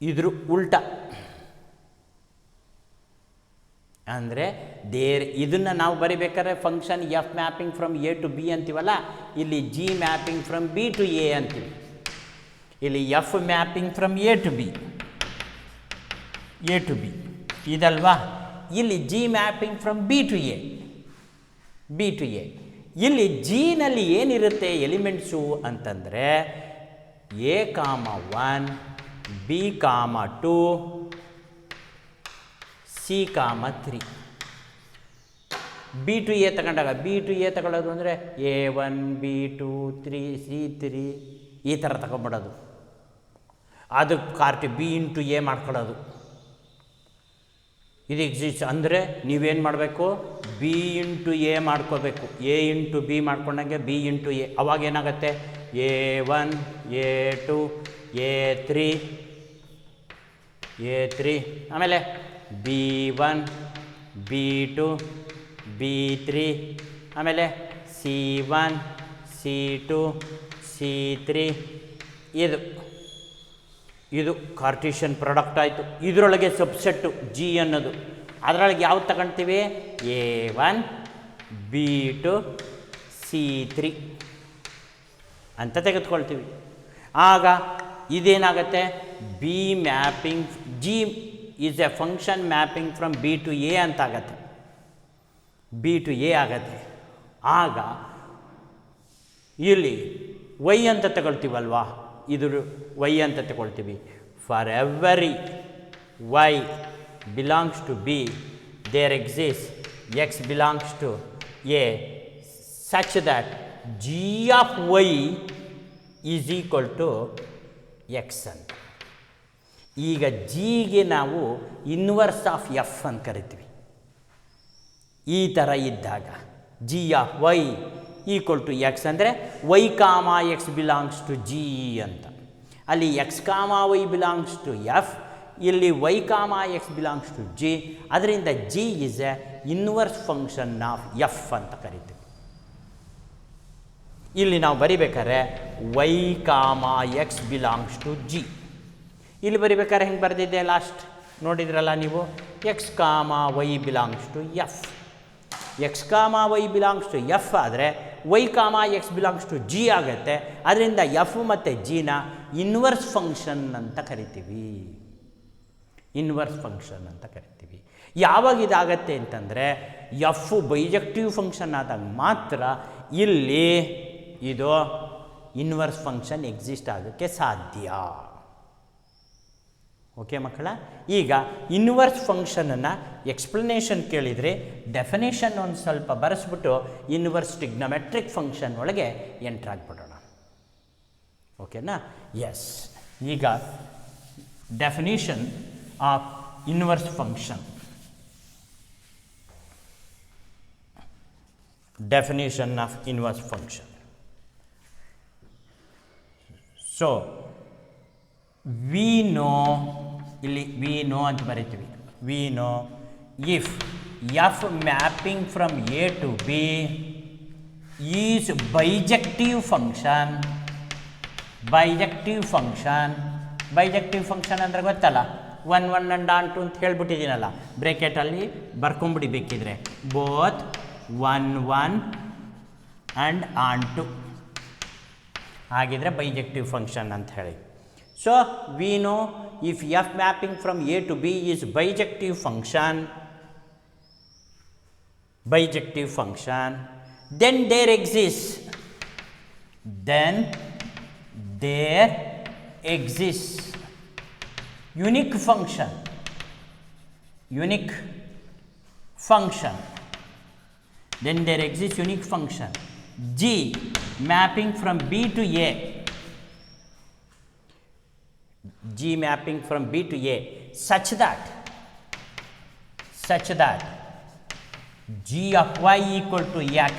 ಇದ್ರ ಉಲ್ಟ. ಅಂದರೆ ಇದನ್ನು ನಾವು ಬರಿಬೇಕಾದ್ರೆ function F mapping from A to B ಅಂತೀವಲ್ಲ, ಇಲ್ಲಿ g mapping from B to A ಅಂತೀವಿ. ಇಲ್ಲಿ f mapping from A to B ಇದಲ್ವಾ. ಇಲ್ಲಿ g mapping from B to A. ಇಲ್ಲಿ ಜಿನಲ್ಲಿ ಏನಿರುತ್ತೆ ಎಲಿಮೆಂಟ್ಸು ಅಂತಂದರೆ ಎ ಕಾಮ 1 ಬಿ ಕಾಮ 2 ಸಿ ಕಾಮ 3. ಬಿ ಟು ಎ ತಗೊಂಡಾಗ ತಗೊಳ್ಳೋದು ಅಂದರೆ A1 B2 3 C3 ಈ ಥರ ತಗೊಂಡ್ಬಿಡೋದು. ಅದು ಬಿ ಇಂಟು ಎ ಮಾಡ್ಕೊಳ್ಳೋದು. ಇದು ಎಕ್ಸಿಸ್ಟ್ ಅಂದರೆ ನೀವೇನು ಮಾಡಬೇಕು? ಬಿ ಇಂಟು ಎ ಮಾಡ್ಕೋಬೇಕು. ಎ ಇಂಟು ಬಿ ಮಾಡ್ಕೊಂಡಂಗೆ ಬಿ ಇಂಟು ಎ. ಅವಾಗ ಏನಾಗುತ್ತೆ? A1 A2 A3 ಆಮೇಲೆ B1 B2 B3 ಆಮೇಲೆ C1 C2 C3 ಇದು ಕಾರ್ಟೀಷಿಯನ್ ಪ್ರಾಡಕ್ಟ್ ಆಯಿತು. ಇದರೊಳಗೆ ಸಬ್ಸೆಟ್ಟು ಜಿ ಅನ್ನೋದು. ಅದರೊಳಗೆ ಯಾವ್ದು ತಗೊಳ್ತೀವಿ? A1 B2 C3 ಅಂತ ತೆಗೆದುಕೊಳ್ತೀವಿ. ಆಗ ಇದೇನಾಗುತ್ತೆ? B mapping g is a function mapping from B to A ಅಂತ ಆಗತ್ತೆ. ಆಗ ಇಲ್ಲಿ ವೈ ಅಂತ ತಗೊಳ್ತೀವಲ್ವಾ, ಇದು ವೈ ಅಂತ ತಗೊಳ್ತೀವಿ. For every Y belongs to B there exist X belongs to A such that G of Y is equal to X ಅಂತ. ಈಗ ಜಿಗೆ ನಾವು ಇನ್ವರ್ಸ್ ಆಫ್ ಎಫ್ ಅಂತ ಕರಿತೀವಿ. ಈ ಥರ ಇದ್ದಾಗ g of y equal to x ಅಂದರೆ y comma X belongs to g ಅಂತ. ಅಲ್ಲಿ x comma Y belongs to f, ಇಲ್ಲಿ y comma X belongs to g. ಅದರಿಂದ g is a inverse function of F ಅಂತ ಕರಿತೀವಿ. ಇಲ್ಲಿ ನಾವು ಬರಿಬೇಕಾದ್ರೆ y comma X belongs to g. ಇಲ್ಲಿ ಬರಿಬೇಕಾದ್ರೆ ಹೆಂಗೆ ಬರೆದಿದ್ದೆ ಲಾಸ್ಟ್ ನೋಡಿದ್ರಲ್ಲ ನೀವು, x comma Y belongs to f. X comma Y belongs to F ಆದರೆ Y comma X belongs to G ಆಗುತ್ತೆ. ಅದರಿಂದ ಎಫ್ ಮತ್ತು ಜಿನ ಇನ್ವರ್ಸ್ ಫಂಕ್ಷನ್ ಅಂತ ಕರಿತೀವಿ. ಇನ್ವರ್ಸ್ ಫಂಕ್ಷನ್ ಅಂತ ಕರಿತೀವಿ. ಯಾವಾಗ ಇದಾಗತ್ತೆ ಅಂತಂದರೆ ಎಫ್ ಬೈಜೆಕ್ಟಿವ್ ಫಂಕ್ಷನ್ ಆದಾಗ ಮಾತ್ರ ಇಲ್ಲಿ ಇದು ಇನ್ವರ್ಸ್ ಫಂಕ್ಷನ್ ಎಕ್ಸಿಸ್ಟ್ ಆಗೋಕ್ಕೆ ಸಾಧ್ಯ. ಓಕೆ ಮಕ್ಕಳ, ಈಗ ಇನ್ವರ್ಸ್ ಫಂಕ್ಷನನ್ನು ಎಕ್ಸ್ಪ್ಲನೇಷನ್ ಕೇಳಿದರೆ ಡೆಫಿನೇಷನ್ ಒಂದು ಸ್ವಲ್ಪ ಬರೆಸ್ಬಿಟ್ಟು ಇನ್ವರ್ಸ್ ಟ್ರಿಗ್ನೋಮೆಟ್ರಿಕ್ ಫಂಕ್ಷನ್ ಒಳಗೆ ಎಂಟ್ರಾಗ್ಬಿಡೋಣ. ಓಕೆನಾ? ಎಸ್, ಈಗ definition of inverse function. Definition of inverse function. So we know, ಇಲ್ಲಿ ವಿ ನೋ ಅಂತ ಬರಿತೀವಿ. We know if F mapping from A to B is bijective function. Bijective function, bijective function ಅಂದರೆ ಗೊತ್ತಲ್ಲ, 1 1 and on 2 ಅಂತ ಹೇಳ್ಬಿಟ್ಟಿದ್ದೀನಲ್ಲ, ಬ್ರೇಕೆಟಲ್ಲಿ ಬರ್ಕೊಂಬಿಡಿ ಬೇಕಿದ್ರೆ, both 1 1 and on 2 ಆಗಿದ್ರೆ bijective function ಅಂತ ಹೇಳಿ. So we know if f mapping from A to B is bijective function, then there exists unique function. Then there exists unique function G mapping from B to A. G mapping from B to A such that G of y equal to x.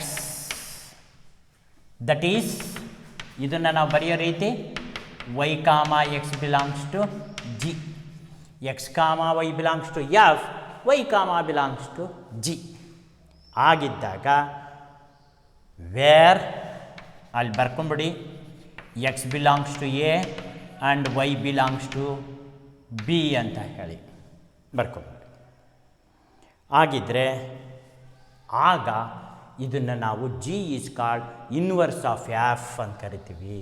That is, ಇದನ್ನು ನಾವು ಬರೆಯೋ ರೀತಿ y comma x belongs to G, x comma y belongs to F, y comma belongs to G ಆಗಿದ್ದಾಗ wear ಅಲ್ಲಿ ಬರ್ಕೊಂಬಿಡಿ x belongs to A and y belongs to B ಅಂತ ಹೇಳಿ ಬರ್ಕೊಂಬಿಡಿ. ಆಗಿದ್ದರೆ ಆಗ ಇದನ್ನು ನಾವು G is called inverse of F ಅಂತ ಕರಿತೀವಿ.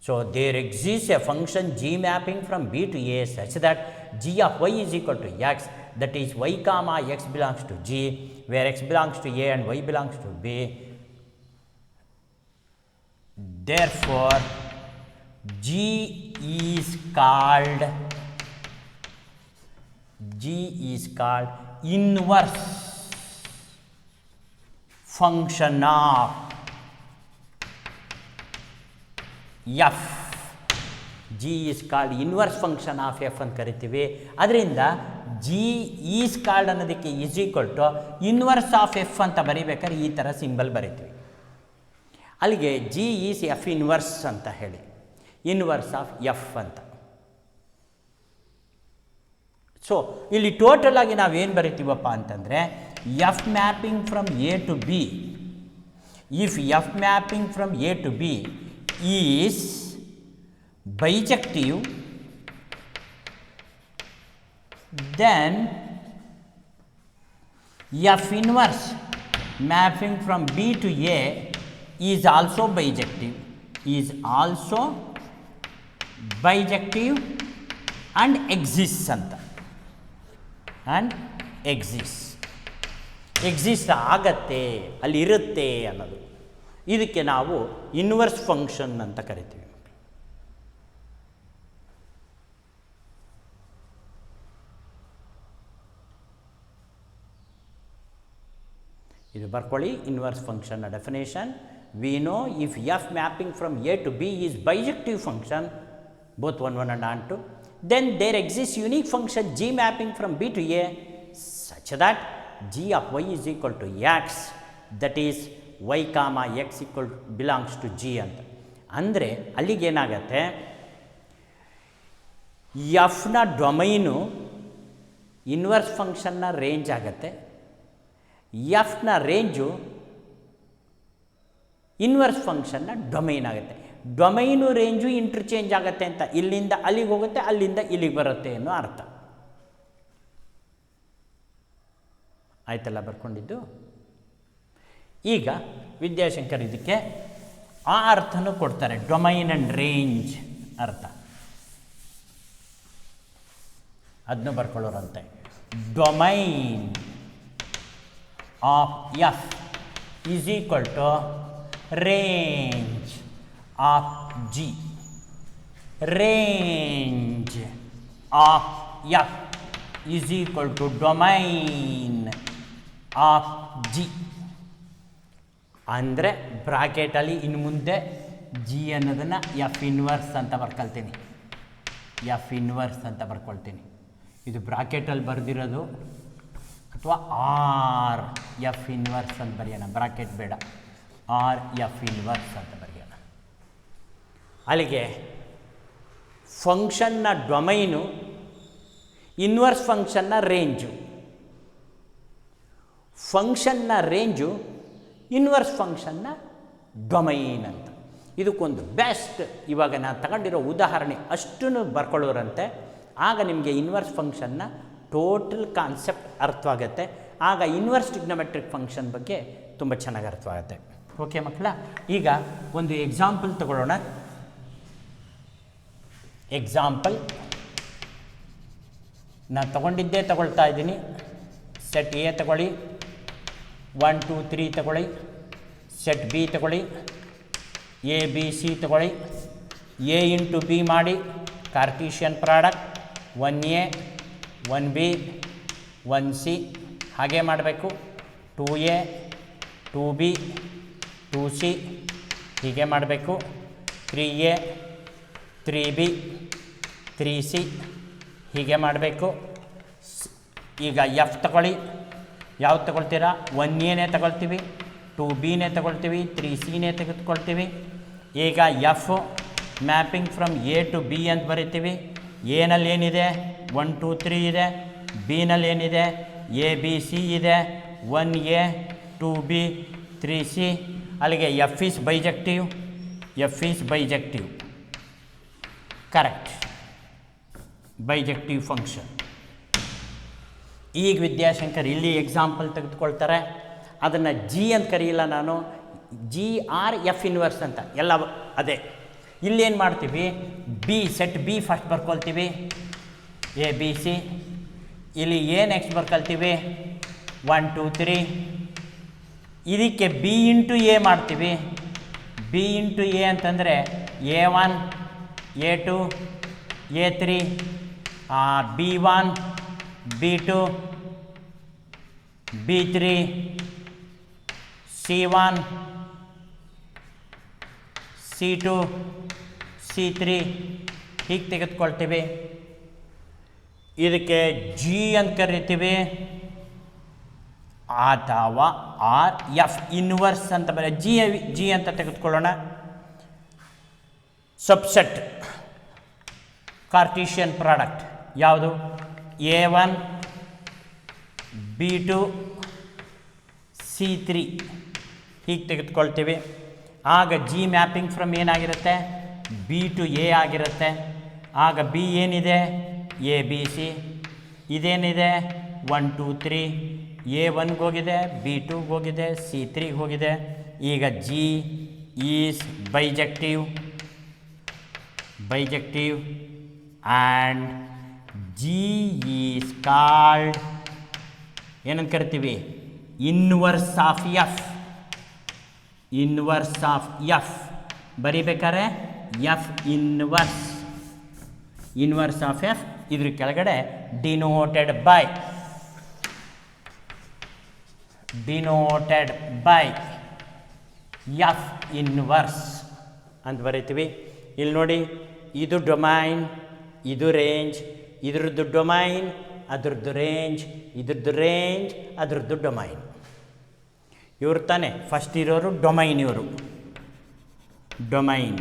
So there exists a function G mapping from B to A such that G of y is equal to x, that is y comma x belongs to G, where x belongs to A and y belongs to B. Therefore G is called inverse function of F. G is called inverse function of F ಅಂತ ಕರಿತೀವಿ. ಅದರಿಂದ G is called ಅನ್ನೋದಕ್ಕೆ is equal to inverse of F ಅಂತ ಬರಿಬೇಕಾದ್ರೆ ಈ ಥರ symbol ಬರಿತೀವಿ. ಅಲ್ಲಿಗೆ G is F inverse ಅಂತ ಹೇಳಿ, ಇನ್ವರ್ಸ್ ಆಫ್ ಎಫ್ ಅಂತ. ಸೊ ಇಲ್ಲಿ ಟೋಟಲ್ ಆಗಿ ನಾವೇನು ಬರಿತೀವಪ್ಪ ಅಂತಂದರೆ F mapping from A to B, if F mapping from A to B is bijective, then F inverse mapping from B to A is also bijective, bijective and exists ಅಂತ, exist ಆಗತ್ತೆ, ಅಲ್ಲಿರುತ್ತೆ ಅನ್ನೋದು. ಇದಕ್ಕೆ ನಾವು ಇನ್ವರ್ಸ್ ಫಂಕ್ಷನ್ ಅಂತ ಕರಿತೀವಿ. ಇದು ಬರ್ಕೊಳ್ಳಿ ಇನ್ವರ್ಸ್ ಫಂಕ್ಷನ್ನ definition. We know if F mapping from A to B is bijective function both 1 1 and on 2, then there exists unique function g mapping from b to a such that g of y is equal to x, that is y comma x equal belongs to g ಅಂತ. ಅಂದರೆ ಅಲ್ಲಿಗೆ ಏನಾಗತ್ತೆ, ಎಫ್ನ domain inverse ಫಂಕ್ಷನ್ನ range ಆಗುತ್ತೆ, ಎಫ್ನ range inverse ಫಂಕ್ಷನ್ನ domain ಆಗುತ್ತೆ. Domain range interchange ಆಗುತ್ತೆ ಅಂತ, ಇಲ್ಲಿಂದ ಅಲ್ಲಿಗೆ ಹೋಗುತ್ತೆ, ಅಲ್ಲಿಂದ ಇಲ್ಲಿಗೆ ಬರುತ್ತೆ ಅನ್ನೋ ಅರ್ಥ. ಆಯ್ತಲ್ಲ ಬರ್ಕೊಂಡಿದ್ದು. ಈಗ ವಿದ್ಯಾಶಂಕರ್ ಇದಕ್ಕೆ ಆ ಅರ್ಥನೂ ಕೊಡ್ತಾರೆ, ಡೊಮೈನ್ ಆ್ಯಂಡ್ ರೇಂಜ್ ಅರ್ಥ. ಅದನ್ನು ಬರ್ಕೊಳ್ಳೋರಂತೆ. Domain of f is equal to range of G. Range of F is equal to domain of G. ಅಂದರೆ ಬ್ರಾಕೆಟಲ್ಲಿ ಇನ್ನು ಮುಂದೆ ಜಿ ಅನ್ನೋದನ್ನು ಎಫ್ ಇನ್ವರ್ಸ್ ಅಂತ ಬರ್ಕೊಳ್ತೀನಿ, ಎಫ್ ಇನ್ವರ್ಸ್ ಅಂತ ಬರ್ಕೊಳ್ತೀನಿ. ಇದು ಬ್ರಾಕೆಟಲ್ಲಿ ಬರೆದಿರೋದು, ಅಥವಾ ಆರ್ ಎಫ್ ಇನ್ವರ್ಸ್ ಅಂತ ಬರೆಯೋಣ, ಬ್ರಾಕೆಟ್ ಬೇಡ, ಆರ್ ಎಫ್ ಇನ್ವರ್ಸ್ ಅಂತ ಬರೆಯೋಣ. ಅಲ್ಲಿಗೆ ಫಂಕ್ಷನ್ನ ಡೊಮೈನು ಇನ್ವರ್ಸ್ ಫಂಕ್ಷನ್ನ ರೇಂಜು, ಫಂಕ್ಷನ್ನ ರೇಂಜು ಇನ್ವರ್ಸ್ ಫಂಕ್ಷನ್ನ ಡೊಮೈನ್ ಅಂತ. ಇದಕ್ಕೊಂದು ಬೆಸ್ಟ್, ಇವಾಗ ನಾನು ತಗೊಂಡಿರೋ ಉದಾಹರಣೆ ಅಷ್ಟನ್ನು ಬರ್ಕೊಳ್ಳೋರಂತೆ. ಆಗ ನಿಮಗೆ ಇನ್ವರ್ಸ್ ಫಂಕ್ಷನ್ನ ಟೋಟಲ್ ಕಾನ್ಸೆಪ್ಟ್ ಅರ್ಥವಾಗುತ್ತೆ. ಆಗ ಇನ್ವರ್ಸ್ ಟ್ರಿಗ್ನೋಮೆಟ್ರಿಕ್ ಫಂಕ್ಷನ್ ಬಗ್ಗೆ ತುಂಬ ಚೆನ್ನಾಗಿ ಅರ್ಥವಾಗುತ್ತೆ. ಓಕೆ ಮಕ್ಕಳ, ಈಗ ಒಂದು ಎಕ್ಸಾಂಪಲ್ ತಗೊಳ್ಳೋಣ. ಎಕ್ಸಾಂಪಲ್ ನಾನು ತಗೊಂಡಿದ್ದೇ ತಗೊಳ್ತಾ ಇದ್ದೀನಿ. ಸೆಟ್ ಎ ತಗೊಳ್ಳಿ, 1 2 3 ತಗೊಳ್ಳಿ. ಸೆಟ್ ಬಿ ತಗೊಳ್ಳಿ, ಎ ಬಿ ಸಿ ತಗೊಳ್ಳಿ. ಎ ಇಂಟು ಬಿ ಮಾಡಿ, ಕಾರ್ಟೀಷಿಯನ್ ಪ್ರಾಡಕ್ಟ್ 1a 1b 1c ಹಾಗೆ ಮಾಡಬೇಕು. 2a 2b 2c ಹೀಗೆ ಮಾಡಬೇಕು. 3a 3b 3c ಹೀಗೆ ಮಾಡಬೇಕು. ಈಗ ಎಫ್ ತಗೊಳ್ಳಿ, ಯಾವ್ದು ತಗೊಳ್ತೀರಾ? 1aನೇ ತಗೊಳ್ತೀವಿ, 2bನೇ ತಗೊಳ್ತೀವಿ, 3cನೇ ತೆಗೆದುಕೊಳ್ತೀವಿ. ಈಗ F mapping from A to B ಅಂತ ಬರಿತೀವಿ. ಎನಲ್ಲಿ ಏನಿದೆ? 1 2 3 ಇದೆ. ಬಿನಲ್ಲಿ ಏನಿದೆ? ಎ ಬಿ ಸಿ ಇದೆ. 1a 2b 3c. ಅಲ್ಲಿಗೆ F is bijective, F is bijective, correct, bijective function. ಈಗ ವಿದ್ಯಾಶಂಕರ್ ಇಲ್ಲಿ ಎಕ್ಸಾಂಪಲ್ ತೆಗೆದುಕೊಳ್ತಾರೆ. ಅದನ್ನು ಜಿ ಅಂತ ಕರೆಯಿಲ್ಲ ನಾನು, ಜಿ ಆರ್ ಎಫ್ ಇನ್ವರ್ಸ್ ಅಂತ ಎಲ್ಲ ಅದೇ. ಇಲ್ಲೇನು ಮಾಡ್ತೀವಿ? ಬಿ ಸೆಟ್ ಬಿ ಫಸ್ಟ್ ಬರ್ಕೊಳ್ತೀವಿ, ಎ ಬಿ ಸಿ. ಇಲ್ಲಿ ಎ ನೆಕ್ಸ್ಟ್ ಬರ್ಕೊಳ್ತೀವಿ, 1 2 3. ಇದಕ್ಕೆ ಬಿ ಇಂಟು ಎ ಮಾಡ್ತೀವಿ. ಬಿ ಇಂಟು ಎ ಅಂತಂದರೆ A1 A2 A3 B1 B2 B3 C1 C2 C3 ಹೀಗೆ ತೆಗೆದುಕೊಳ್ತೀವಿ. ಇದಕ್ಕೆ ಜಿ ಅಂತ ಕರಿತೀವಿ, ಅಥವಾ ಆರ್ ಎಫ್ ಇನ್ವರ್ಸ್ ಅಂತ ಬರ ಜಿ ಅಂತ ತೆಗೆದುಕೊಳ್ಳೋಣ. ಸಬ್ಸೆಟ್ ಕಾರ್ಟೀಷಿಯನ್ ಪ್ರಾಡಕ್ಟ್ ಯಾವುದು? A1 B2 C3 ಹೀಗೆ ತೆಗೆದುಕೊಳ್ತೀವಿ. ಆಗ ಜಿ ಮ್ಯಾಪಿಂಗ್ ಫ್ರಮ್ ಏನಾಗಿರುತ್ತೆ? ಬಿ ಟು ಎ ಆಗಿರುತ್ತೆ. ಆಗ ಬಿ ಏನಿದೆ? A B C. ಇದೇನಿದೆ? 1 2 3. A1ಗೆ ಹೋಗಿದೆ, B2ಗೆ ಹೋಗಿದೆ, C3ಗೆ ಹೋಗಿದೆ. ಈಗ g is bijective, bijective and g is called ಏನಂತ ಕರಿತೀವಿ? Inverse of f. Inverse of f ಬರಿಬೇಕಾದ್ರೆ f inverse, inverse of f. ಇದ್ರ ಕೆಳಗಡೆ denoted by, denoted by f inverse ಅಂತ ಬರೀತೀವಿ. ಇಲ್ಲಿ ನೋಡಿ, ಇದು ಡೊಮೈನ್, ಇದು ರೇಂಜ್, ಇದ್ರದ್ದು ಡೊಮೈನ್, ಅದ್ರದ್ದು ರೇಂಜ್, ಇದ್ರದ್ದು ರೇಂಜ್, ಅದ್ರದ್ದು ಡೊಮೈನ್. ಇವ್ರು ತಾನೆ ಫಸ್ಟ್ ಇರೋರು ಡೊಮೈನ್, ಇವರು ಡೊಮೈನ್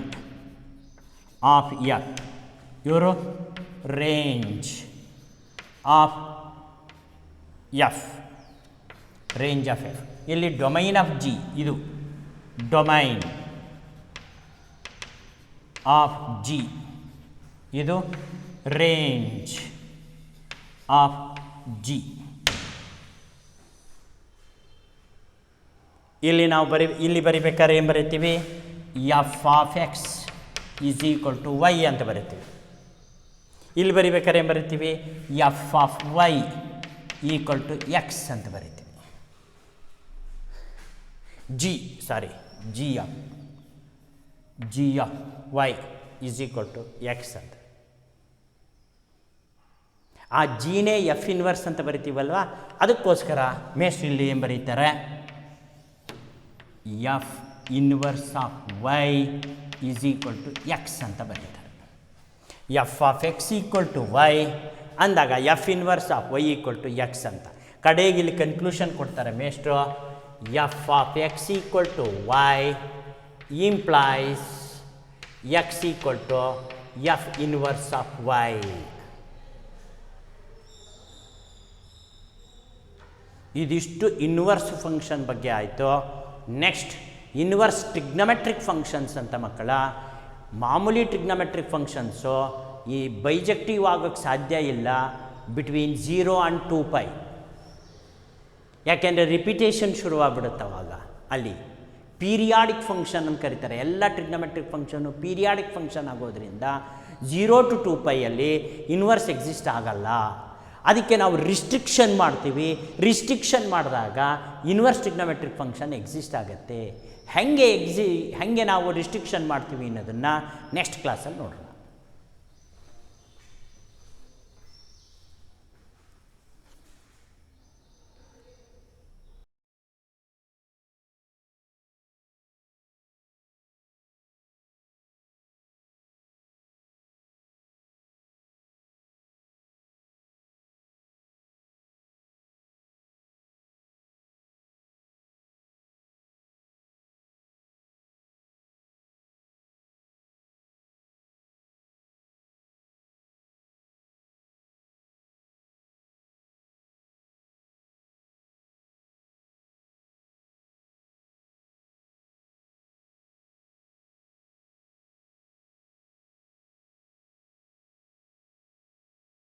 ಆಫ್ ಎಫ್, ಇವರು range of f, range of f. ಇಲ್ಲಿ ಡೊಮೈನ್ ಆಫ್ ಜಿ, ಇದು ಡೊಮೈನ್ ಆಫ್ ಜಿ, ಇದು ರೇಂಜ್ ಆಫ್ ಜಿ. ಇಲ್ಲಿ ನಾವು ಇಲ್ಲಿ ಬರಿಬೇಕಾದ್ರೆ ಏನು ಬರಿತೀವಿ? F of X is equal to Y ಅಂತ ಬರಿತೀವಿ. ಇಲ್ಲಿ ಬರಿಬೇಕಾದ್ರೆ ಏನು ಬರಿತೀವಿ? F of y equal to X ಅಂತ ಬರಿತೀವಿ. G of Y is equal to X ಅಂತ. ಆ ಜಿನೇ ಎಫ್ ಇನ್ವರ್ಸ್ ಅಂತ ಬರಿತೀವಲ್ವ, ಅದಕ್ಕೋಸ್ಕರ ಮೇಷ್ಟ್ರು ಇಲ್ಲಿ ಏನು ಬರೀತಾರೆ? F inverse of Y is equal to X ಅಂತ ಬರೀತಾರೆ. F of X equal to y ಅಂದಾಗ f inverse of y equal to X ಅಂತ. ಕಡೆಗೆ ಇಲ್ಲಿ ಕನ್ಕ್ಲೂಷನ್ ಕೊಡ್ತಾರೆ ಮೇಷ್ಟ್ರು. F of X equal to y implies x equal to f inverse of y. ಇದಿಷ್ಟು inverse function ಬಗ್ಗೆ ಆಯಿತು. ನೆಕ್ಸ್ಟ್ ಇನ್ವರ್ಸ್ ಟ್ರಿಗ್ನಮೆಟ್ರಿಕ್ ಫಂಕ್ಷನ್ಸ್ ಅಂತ ಮಕ್ಕಳ. ಮಾಮೂಲಿ ಟ್ರಿಗ್ನಮೆಟ್ರಿಕ್ ಫಂಕ್ಷನ್ಸು ಈ ಬೈಜೆಕ್ಟಿವ್ ಆಗೋಕ್ಕೆ ಸಾಧ್ಯ ಇಲ್ಲ ಬಿಟ್ವೀನ್ 0 ಆ್ಯಂಡ್ 2π. ಯಾಕೆಂದರೆ ರಿಪಿಟೇಷನ್ ಶುರುವಾಗ್ಬಿಡುತ್ತೆ ಅವಾಗ. ಅಲ್ಲಿ ಪೀರಿಯಾಡಿಕ್ ಫಂಕ್ಷನ್ ಅಂತ ಕರೀತಾರೆ. ಎಲ್ಲ ಟ್ರಿಗ್ನಮೆಟ್ರಿಕ್ ಫಂಕ್ಷನ್ನು ಪೀರಿಯಾಡಿಕ್ ಫಂಕ್ಷನ್ ಆಗೋದ್ರಿಂದ 0 to 2πಯಲ್ಲಿ ಇನ್ವರ್ಸ್ ಎಕ್ಸಿಸ್ಟ್ ಆಗಲ್ಲ. ಅದಕ್ಕೆ ನಾವು ರಿಸ್ಟ್ರಿಕ್ಷನ್ ಮಾಡ್ತೀವಿ. ರಿಸ್ಟ್ರಿಕ್ಷನ್ ಮಾಡಿದಾಗ ಇನ್ವರ್ಸ್ ಟ್ರಿಗ್ನಮೆಟ್ರಿಕ್ ಫಂಕ್ಷನ್ ಎಕ್ಸಿಸ್ಟ್ ಆಗುತ್ತೆ. ಹೇಗೆ ನಾವು ರಿಸ್ಟ್ರಿಕ್ಷನ್ ಮಾಡ್ತೀವಿ ಅನ್ನೋದನ್ನು ನೆಕ್ಸ್ಟ್ ಕ್ಲಾಸಲ್ಲಿ ನೋಡೋಣ.